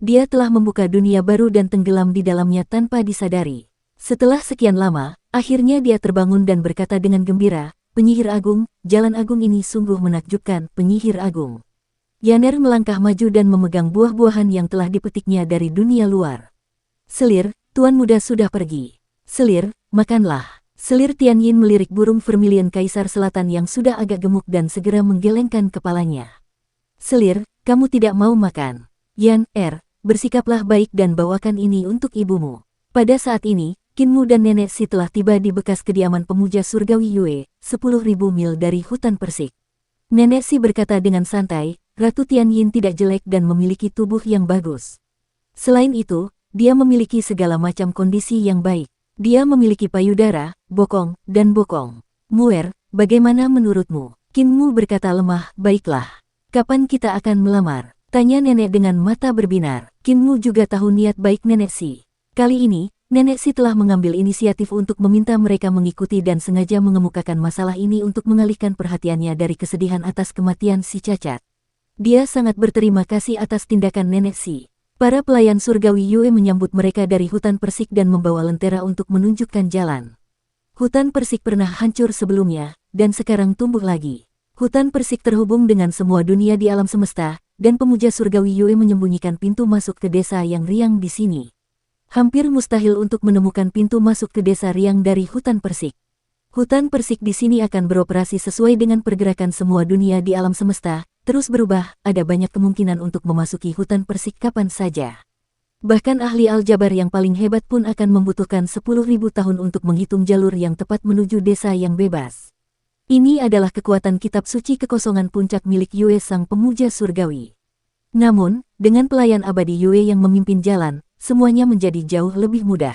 Dia telah membuka dunia baru dan tenggelam di dalamnya tanpa disadari. Setelah sekian lama, akhirnya dia terbangun dan berkata dengan gembira, "Penyihir Agung, jalan agung ini sungguh menakjubkan, Penyihir Agung." Yaner melangkah maju dan memegang buah-buahan yang telah dipetiknya dari dunia luar. "Selir, Tuan Muda sudah pergi. Selir, makanlah." Selir Tian Yin melirik burung vermilion Kaisar Selatan yang sudah agak gemuk dan segera menggelengkan kepalanya. "Selir, kamu tidak mau makan? Bersikaplah baik dan bawakan ini untuk ibumu." Pada saat ini, Qin Mu dan Nenek Si telah tiba di bekas kediaman pemuja surgawi Yue, 10.000 mil dari hutan Persik. Nenek Si berkata dengan santai, "Ratu Tian Yin tidak jelek dan memiliki tubuh yang bagus. Selain itu, dia memiliki segala macam kondisi yang baik. Dia memiliki payudara, bokong, dan bokong. Muer, bagaimana menurutmu?" Qin Mu berkata lemah, "Baiklah. Kapan kita akan melamar?" tanya nenek dengan mata berbinar. Qin Mu juga tahu niat baik Nenek Si. Kali ini, Nenek Si telah mengambil inisiatif untuk meminta mereka mengikuti dan sengaja mengemukakan masalah ini untuk mengalihkan perhatiannya dari kesedihan atas kematian si cacat. Dia sangat berterima kasih atas tindakan Nenek Si. Para pelayan surgawi Yue menyambut mereka dari hutan Persik dan membawa lentera untuk menunjukkan jalan. Hutan Persik pernah hancur sebelumnya, dan sekarang tumbuh lagi. Hutan Persik terhubung dengan semua dunia di alam semesta, dan pemuja surgawi Yue menyembunyikan pintu masuk ke desa yang riang di sini. Hampir mustahil untuk menemukan pintu masuk ke desa riang dari hutan Persik. Hutan Persik di sini akan beroperasi sesuai dengan pergerakan semua dunia di alam semesta, terus berubah, ada banyak kemungkinan untuk memasuki hutan Persik kapan saja. Bahkan ahli aljabar yang paling hebat pun akan membutuhkan 10.000 tahun untuk menghitung jalur yang tepat menuju desa yang bebas. Ini adalah kekuatan kitab suci kekosongan puncak milik Yue sang pemuja surgawi. Namun, dengan pelayan abadi Yue yang memimpin jalan, semuanya menjadi jauh lebih mudah.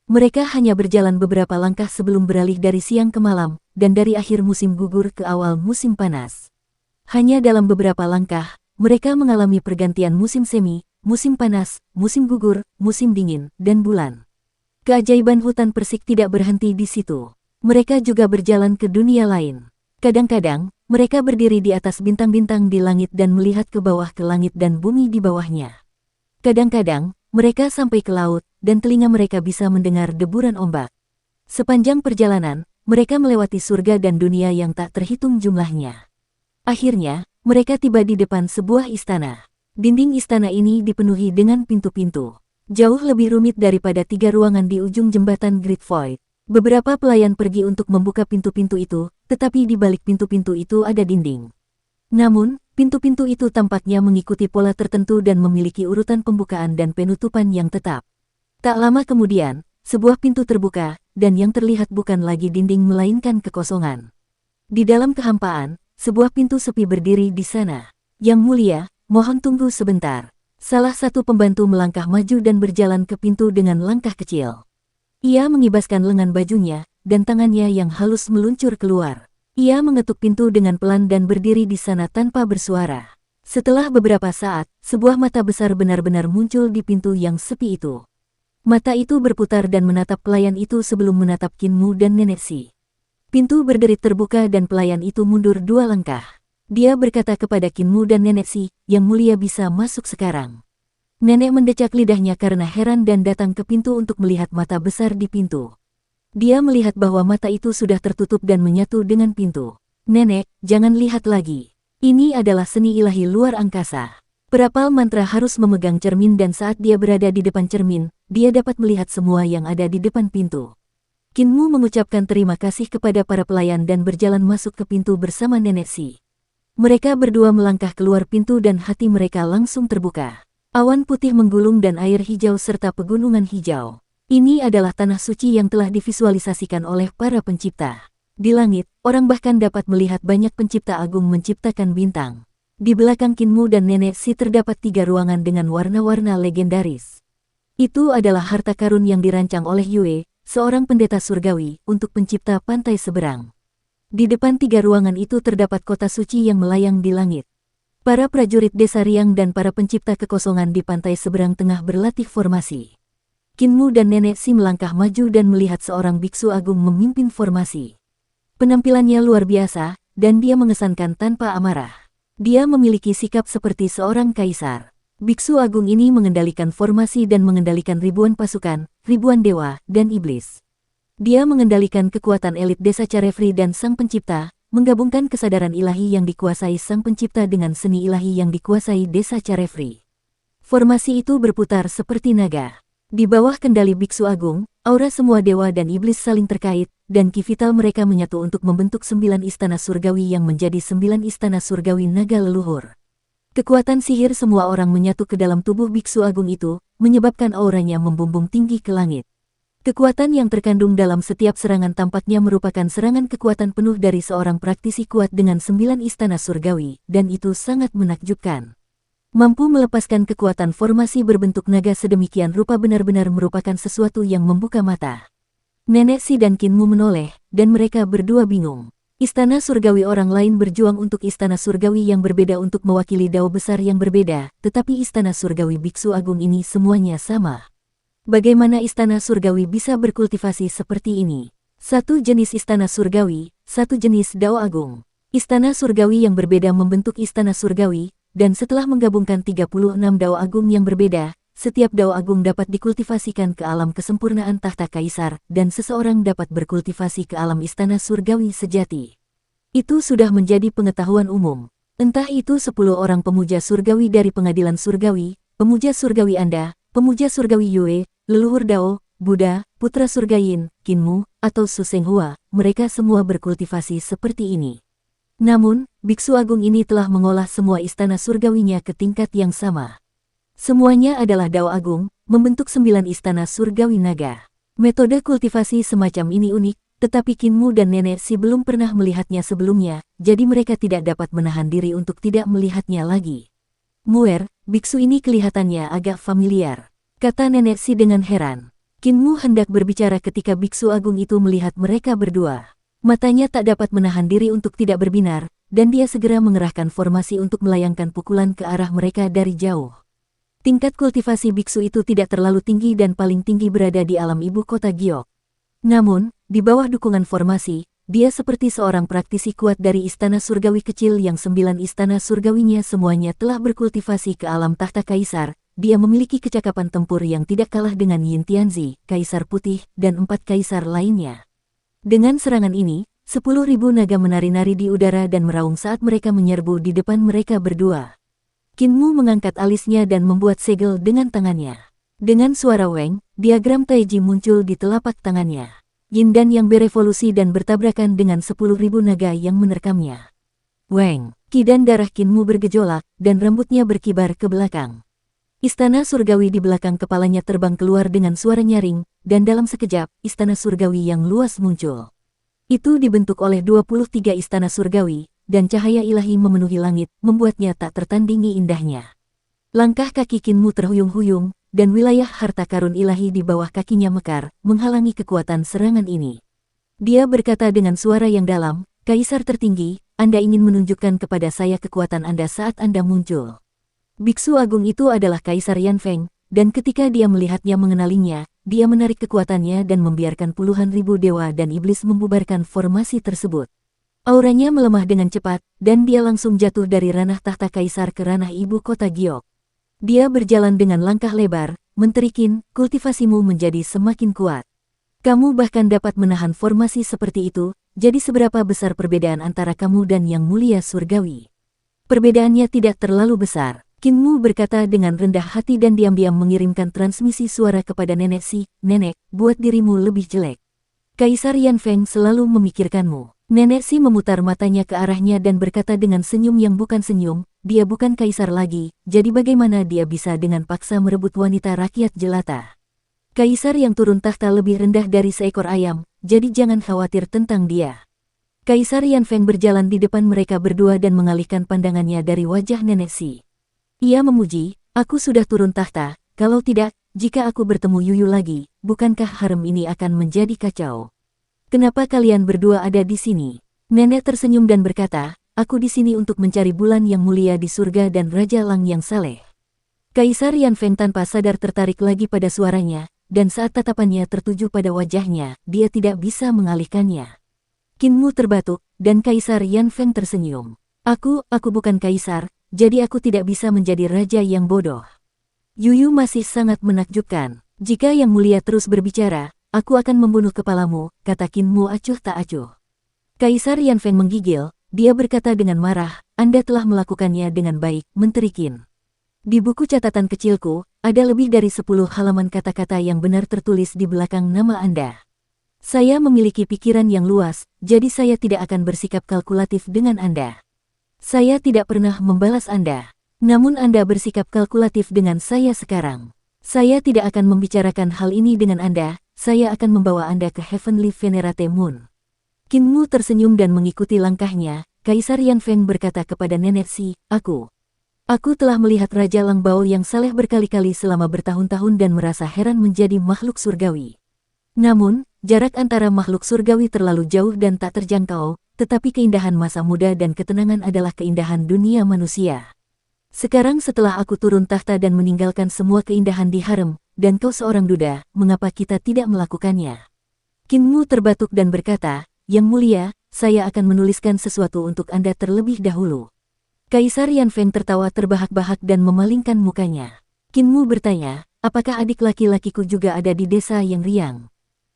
Mereka hanya berjalan beberapa langkah sebelum beralih dari siang ke malam, dan dari akhir musim gugur ke awal musim panas. Hanya dalam beberapa langkah, mereka mengalami pergantian musim semi, musim panas, musim gugur, musim dingin, dan bulan. Keajaiban hutan Persik tidak berhenti di situ. Mereka juga berjalan ke dunia lain. Kadang-kadang, mereka berdiri di atas bintang-bintang di langit dan melihat ke bawah ke langit dan bumi di bawahnya. Kadang-kadang, mereka sampai ke laut, dan telinga mereka bisa mendengar deburan ombak. Sepanjang perjalanan, mereka melewati surga dan dunia yang tak terhitung jumlahnya. Akhirnya, mereka tiba di depan sebuah istana. Dinding istana ini dipenuhi dengan pintu-pintu. Jauh lebih rumit daripada 3 ruangan di ujung jembatan Great Void. Beberapa pelayan pergi untuk membuka pintu-pintu itu, tetapi di balik pintu-pintu itu ada dinding. Namun, pintu-pintu itu tampaknya mengikuti pola tertentu dan memiliki urutan pembukaan dan penutupan yang tetap. Tak lama kemudian, sebuah pintu terbuka, dan yang terlihat bukan lagi dinding melainkan kekosongan. Di dalam kehampaan, sebuah pintu sepi berdiri di sana. "Yang mulia, mohon tunggu sebentar." Salah satu pembantu melangkah maju dan berjalan ke pintu dengan langkah kecil. Ia mengibaskan lengan bajunya, dan tangannya yang halus meluncur keluar. Ia mengetuk pintu dengan pelan dan berdiri di sana tanpa bersuara. Setelah beberapa saat, sebuah mata besar benar-benar muncul di pintu yang sepi itu. Mata itu berputar dan menatap pelayan itu sebelum menatap Kinmu dan Nenek Si. Pintu berderit terbuka dan pelayan itu mundur 2 langkah. Dia berkata kepada Kinmu dan Nenek Si, "Yang mulia bisa masuk sekarang." Nenek mendecak lidahnya karena heran dan datang ke pintu untuk melihat mata besar di pintu. Dia melihat bahwa mata itu sudah tertutup dan menyatu dengan pintu. "Nenek, jangan lihat lagi. Ini adalah seni ilahi luar angkasa." Perapal mantra harus memegang cermin dan saat dia berada di depan cermin, dia dapat melihat semua yang ada di depan pintu. Kinmu mengucapkan terima kasih kepada para pelayan dan berjalan masuk ke pintu bersama Nenek Si. Mereka berdua melangkah keluar pintu dan hati mereka langsung terbuka. Awan putih menggulung dan air hijau serta pegunungan hijau. Ini adalah tanah suci yang telah divisualisasikan oleh para pencipta. Di langit, orang bahkan dapat melihat banyak pencipta agung menciptakan bintang. Di belakang Kinmu dan Nenek Si terdapat 3 ruangan dengan warna-warna legendaris. Itu adalah harta karun yang dirancang oleh Yue, seorang pendeta surgawi, untuk pencipta pantai seberang. Di depan 3 ruangan itu terdapat kota suci yang melayang di langit. Para prajurit desa Riang dan para pencipta kekosongan di pantai seberang tengah berlatih formasi. Kinmu dan Nenek Si melangkah maju dan melihat seorang biksu agung memimpin formasi. Penampilannya luar biasa, dan dia mengesankan tanpa amarah. Dia memiliki sikap seperti seorang kaisar. Biksu agung ini mengendalikan formasi dan mengendalikan ribuan pasukan, ribuan dewa, dan iblis. Dia mengendalikan kekuatan elit desa Carefree dan sang pencipta, menggabungkan kesadaran ilahi yang dikuasai sang pencipta dengan seni ilahi yang dikuasai desa Carefree. Formasi itu berputar seperti naga. Di bawah kendali Biksu Agung, aura semua dewa dan iblis saling terkait, dan ki vital mereka menyatu untuk membentuk 9 istana surgawi yang menjadi 9 istana surgawi naga leluhur. Kekuatan sihir semua orang menyatu ke dalam tubuh Biksu Agung itu, menyebabkan auranya membumbung tinggi ke langit. Kekuatan yang terkandung dalam setiap serangan tampaknya merupakan serangan kekuatan penuh dari seorang praktisi kuat dengan 9 istana surgawi, dan itu sangat menakjubkan. Mampu melepaskan kekuatan formasi berbentuk naga sedemikian rupa benar-benar merupakan sesuatu yang membuka mata. Nenek Si dan Kinmu menoleh, dan mereka berdua bingung. Istana surgawi orang lain berjuang untuk istana surgawi yang berbeda untuk mewakili dao besar yang berbeda, tetapi istana surgawi Biksu Agung ini semuanya sama. Bagaimana istana surgawi bisa berkultivasi seperti ini? Satu jenis istana surgawi, satu jenis dao agung. Istana surgawi yang berbeda membentuk istana surgawi, dan setelah menggabungkan 36 dao agung yang berbeda, setiap dao agung dapat dikultivasikan ke alam kesempurnaan tahta kaisar, dan seseorang dapat berkultivasi ke alam istana surgawi sejati. Itu sudah menjadi pengetahuan umum. Entah itu 10 orang pemuja surgawi dari pengadilan surgawi, pemuja surgawi Anda, pemuja surgawi Yue, leluhur Dao, Buddha, putra surga Yin, Kinmu, atau Su Senghua, mereka semua berkultivasi seperti ini. Namun, Biksu Agung ini telah mengolah semua istana surgawinya ke tingkat yang sama. Semuanya adalah Dao Agung, membentuk 9 istana surgawi naga. Metode kultivasi semacam ini unik, tetapi Kinmu dan Nenek Si belum pernah melihatnya sebelumnya, jadi mereka tidak dapat menahan diri untuk tidak melihatnya lagi. "Muer, biksu ini kelihatannya agak familiar," kata Nenek Si dengan heran. Kinmu hendak berbicara ketika Biksu Agung itu melihat mereka berdua. Matanya tak dapat menahan diri untuk tidak berbinar, dan dia segera mengerahkan formasi untuk melayangkan pukulan ke arah mereka dari jauh. Tingkat kultivasi biksu itu tidak terlalu tinggi dan paling tinggi berada di alam ibu kota Giok. Namun, di bawah dukungan formasi, dia seperti seorang praktisi kuat dari istana surgawi kecil yang 9 istana surgawinya semuanya telah berkultivasi ke alam tahta kaisar. Dia memiliki kecakapan tempur yang tidak kalah dengan Yin Tianzi, kaisar putih, dan 4 kaisar lainnya. Dengan serangan ini, 10.000 naga menari-nari di udara dan meraung saat mereka menyerbu di depan mereka berdua. Kinmu mengangkat alisnya dan membuat segel dengan tangannya. Dengan suara weng, diagram Taiji muncul di telapak tangannya. Yin dan yang berevolusi dan bertabrakan dengan 10.000 naga yang menerkamnya. Weng, ki dan darah Kinmu bergejolak, dan rambutnya berkibar ke belakang. Istana surgawi di belakang kepalanya terbang keluar dengan suara nyaring, dan dalam sekejap, istana surgawi yang luas muncul. Itu dibentuk oleh 23 istana surgawi, dan cahaya ilahi memenuhi langit, membuatnya tak tertandingi indahnya. Langkah kaki Kinmu terhuyung-huyung, dan wilayah harta karun ilahi di bawah kakinya mekar, menghalangi kekuatan serangan ini. Dia berkata dengan suara yang dalam, "Kaisar tertinggi, Anda ingin menunjukkan kepada saya kekuatan Anda saat Anda muncul." Biksu Agung itu adalah Kaisar Yan Feng, dan ketika dia melihatnya mengenalinya, dia menarik kekuatannya dan membiarkan puluhan ribu dewa dan iblis membubarkan formasi tersebut. Auranya melemah dengan cepat, dan dia langsung jatuh dari ranah tahta kaisar ke ranah ibu kota Giok. Dia berjalan dengan langkah lebar, Menteri Qin, kultivasimu menjadi semakin kuat. Kamu bahkan dapat menahan formasi seperti itu, jadi seberapa besar perbedaan antara kamu dan Yang Mulia Surgawi? Perbedaannya tidak terlalu besar. Qin Mu berkata dengan rendah hati dan diam-diam mengirimkan transmisi suara kepada nenek si, nenek, buat dirimu lebih jelek. Kaisar Yan Feng selalu memikirkanmu. Nenek si memutar matanya ke arahnya dan berkata dengan senyum yang bukan senyum, dia bukan kaisar lagi, jadi bagaimana dia bisa dengan paksa merebut wanita rakyat jelata? Kaisar yang turun tahta lebih rendah dari seekor ayam, jadi jangan khawatir tentang dia. Kaisar Yan Feng berjalan di depan mereka berdua dan mengalihkan pandangannya dari wajah nenek si. Ia memuji, aku sudah turun tahta, kalau tidak, jika aku bertemu Yuyu lagi, bukankah harem ini akan menjadi kacau? Kenapa kalian berdua ada di sini? Nenek tersenyum dan berkata, aku di sini untuk mencari bulan yang mulia di surga dan Raja Lang yang saleh. Kaisar Yan Feng tanpa sadar tertarik lagi pada suaranya, dan saat tatapannya tertuju pada wajahnya, dia tidak bisa mengalihkannya. Qin Mu terbatuk, dan Kaisar Yan Feng tersenyum. Aku bukan kaisar, jadi aku tidak bisa menjadi raja yang bodoh. Yuyu masih sangat menakjubkan. Jika Yang Mulia terus berbicara, aku akan membunuh kepalamu, kata Qin Mu acuh tak acuh. Kaisar Yan Feng menggigil, dia berkata dengan marah, Anda telah melakukannya dengan baik, Menteri Qin. Di buku catatan kecilku, ada lebih dari 10 halaman kata-kata yang benar tertulis di belakang nama Anda. Saya memiliki pikiran yang luas, jadi saya tidak akan bersikap kalkulatif dengan Anda. Saya tidak pernah membalas Anda. Namun Anda bersikap kalkulatif dengan saya sekarang. Saya tidak akan membicarakan hal ini dengan Anda, saya akan membawa Anda ke Heavenly Venerate Moon. Qin Mu tersenyum dan mengikuti langkahnya. Kaisar Yan Feng berkata kepada nenek si, Aku telah melihat Raja Lang Bao yang saleh berkali-kali selama bertahun-tahun dan merasa heran menjadi makhluk surgawi. Namun, jarak antara makhluk surgawi terlalu jauh dan tak terjangkau, tetapi keindahan masa muda dan ketenangan adalah keindahan dunia manusia. Sekarang setelah aku turun tahta dan meninggalkan semua keindahan di harem, dan kau seorang duda, mengapa kita tidak melakukannya? Qin Mu terbatuk dan berkata, Yang Mulia, saya akan menuliskan sesuatu untuk Anda terlebih dahulu. Kaisar Yan Feng tertawa terbahak-bahak dan memalingkan mukanya. Qin Mu bertanya, apakah adik laki-lakiku juga ada di desa yang riang?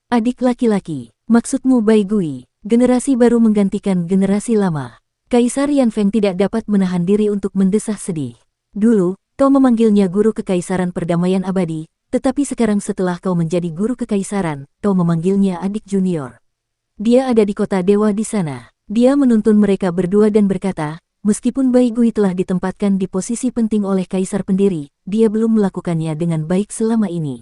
Adik laki-laki, maksudmu Bai Gui, generasi baru menggantikan generasi lama. Kaisar Yan Feng tidak dapat menahan diri untuk mendesah sedih. Dulu, kau memanggilnya guru kekaisaran perdamaian abadi, tetapi sekarang setelah kau menjadi guru kekaisaran, kau memanggilnya adik junior. Dia ada di kota dewa di sana. Dia menuntun mereka berdua dan berkata, meskipun Bai Gui telah ditempatkan di posisi penting oleh kaisar pendiri, dia belum melakukannya dengan baik selama ini.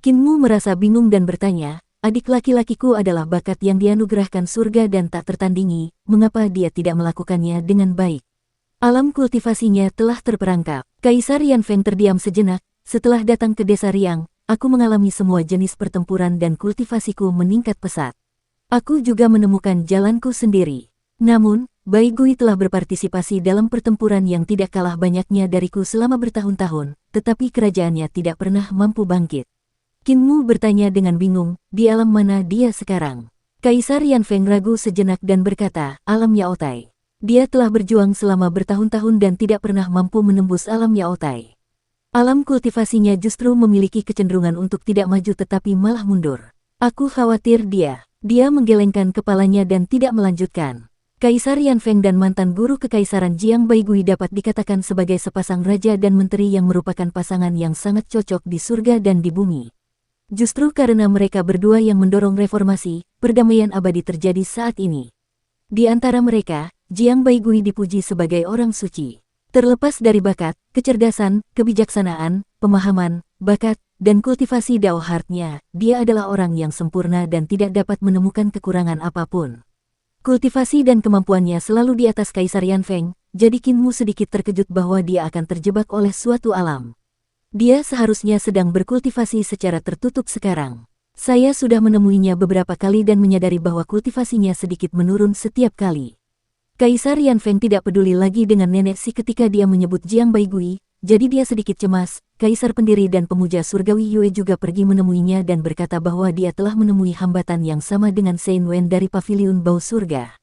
Qin Mu merasa bingung dan bertanya, adik laki-lakiku adalah bakat yang dianugerahkan surga dan tak tertandingi, mengapa dia tidak melakukannya dengan baik? Alam kultivasinya telah terperangkap. Kaisar Yan Feng terdiam sejenak, setelah datang ke desa Riang, aku mengalami semua jenis pertempuran dan kultivasiku meningkat pesat. Aku juga menemukan jalanku sendiri. Namun, Bai Gui telah berpartisipasi dalam pertempuran yang tidak kalah banyaknya dariku selama bertahun-tahun, tetapi kerajaannya tidak pernah mampu bangkit. Qin Mu bertanya dengan bingung, di alam mana dia sekarang? Kaisar Yan Feng ragu sejenak dan berkata, alam Yaotai. Dia telah berjuang selama bertahun-tahun dan tidak pernah mampu menembus alam Yaotai. Alam kultivasinya justru memiliki kecenderungan untuk tidak maju tetapi malah mundur. Aku khawatir Dia menggelengkan kepalanya dan tidak melanjutkan. Kaisar Yan Feng dan mantan guru kekaisaran Jiang Bai Gui dapat dikatakan sebagai sepasang raja dan menteri yang merupakan pasangan yang sangat cocok di surga dan di bumi. Justru karena mereka berdua yang mendorong reformasi, perdamaian abadi terjadi saat ini. Di antara mereka, Jiang Bai Gui dipuji sebagai orang suci. Terlepas dari bakat, kecerdasan, kebijaksanaan, pemahaman, bakat, dan kultivasi Dao Heart-nya, dia adalah orang yang sempurna dan tidak dapat menemukan kekurangan apapun. Kultivasi dan kemampuannya selalu di atas Kaisar Yan Feng, jadi Qin Mu sedikit terkejut bahwa dia akan terjebak oleh suatu alam. Dia seharusnya sedang berkultivasi secara tertutup sekarang. Saya sudah menemuinya beberapa kali dan menyadari bahwa kultivasinya sedikit menurun setiap kali. Kaisar Yan Feng tidak peduli lagi dengan nenek si ketika dia menyebut Jiang Bai Gui, jadi dia sedikit cemas. Kaisar pendiri dan pemuja surgawi Yue juga pergi menemuinya dan berkata bahwa dia telah menemui hambatan yang sama dengan Shen Wen dari paviliun bau surga.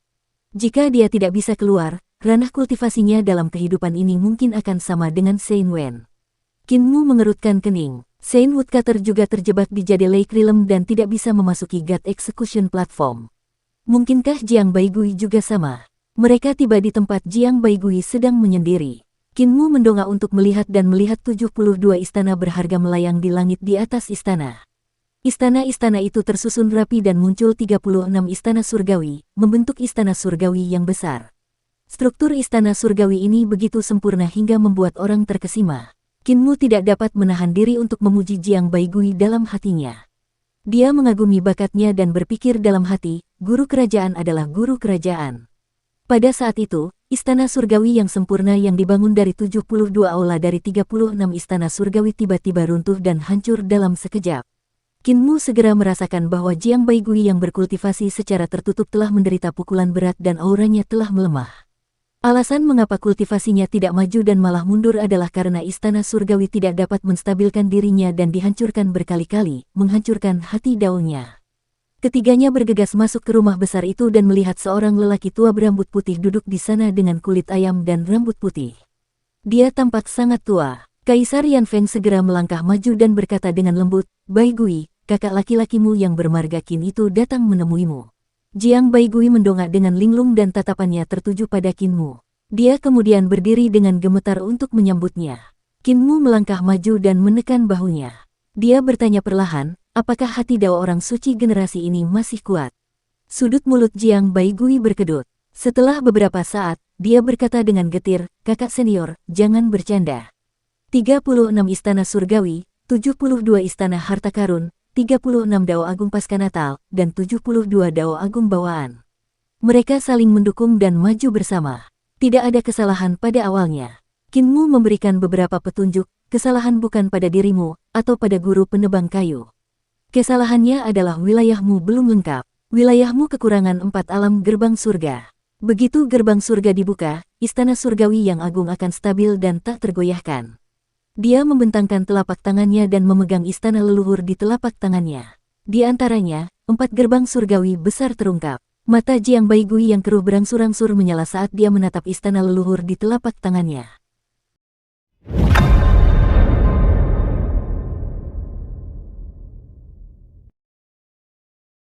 Jika dia tidak bisa keluar, ranah kultivasinya dalam kehidupan ini mungkin akan sama dengan Shen Wen. Qin Mu mengerutkan kening. Shen Woodcutter juga terjebak di Jade Lake Realm dan tidak bisa memasuki God Execution Platform. Mungkinkah Jiang Baigui juga sama? Mereka tiba di tempat Jiang Baigui sedang menyendiri. Qin Mu mendongak untuk melihat dan melihat 72 istana berharga melayang di langit di atas istana. Istana-istana itu tersusun rapi dan muncul 36 istana surgawi, membentuk istana surgawi yang besar. Struktur istana surgawi ini begitu sempurna hingga membuat orang terkesima. Qin Mu tidak dapat menahan diri untuk memuji Jiang Baigui dalam hatinya. Dia mengagumi bakatnya dan berpikir dalam hati, guru kerajaan adalah guru kerajaan. Pada saat itu, istana surgawi yang sempurna yang dibangun dari 72 aula dari 36 istana surgawi tiba-tiba runtuh dan hancur dalam sekejap. Qin Mu segera merasakan bahwa Jiang Baigui yang berkultivasi secara tertutup telah menderita pukulan berat dan auranya telah melemah. Alasan mengapa kultivasinya tidak maju dan malah mundur adalah karena istana surgawi tidak dapat menstabilkan dirinya dan dihancurkan berkali-kali, menghancurkan hati daunnya. Ketiganya bergegas masuk ke rumah besar itu dan melihat seorang lelaki tua berambut putih duduk di sana dengan kulit ayam dan rambut putih. Dia tampak sangat tua. Kaisar Yan Feng segera melangkah maju dan berkata dengan lembut, "Baigui, kakak laki-lakimu yang bermarga Qin itu datang menemuimu." Jiang Baigui mendongak dengan linglung dan tatapannya tertuju pada Qin Mu. Dia kemudian berdiri dengan gemetar untuk menyambutnya. Qin Mu melangkah maju dan menekan bahunya. Dia bertanya perlahan, apakah hati Dao orang suci generasi ini masih kuat? Sudut mulut Jiang Baigui berkedut. Setelah beberapa saat, dia berkata dengan getir, "Kakak senior, jangan bercanda. 36 istana surgawi, 72 istana harta karun, 36 Dao Agung Pasca Natal, dan 72 Dao Agung Bawaan. Mereka saling mendukung dan maju bersama. Tidak ada kesalahan pada awalnya." Qin Mu memberikan beberapa petunjuk, kesalahan bukan pada dirimu, atau pada guru penebang kayu. Kesalahannya adalah wilayahmu belum lengkap. Wilayahmu kekurangan 4 alam gerbang surga. Begitu gerbang surga dibuka, istana surgawi yang agung akan stabil dan tak tergoyahkan. Dia membentangkan telapak tangannya dan memegang istana leluhur di telapak tangannya. Di antaranya, 4 gerbang surgawi besar terungkap. Mata Jiang Baigui yang keruh berangsur-angsur menyala saat dia menatap istana leluhur di telapak tangannya.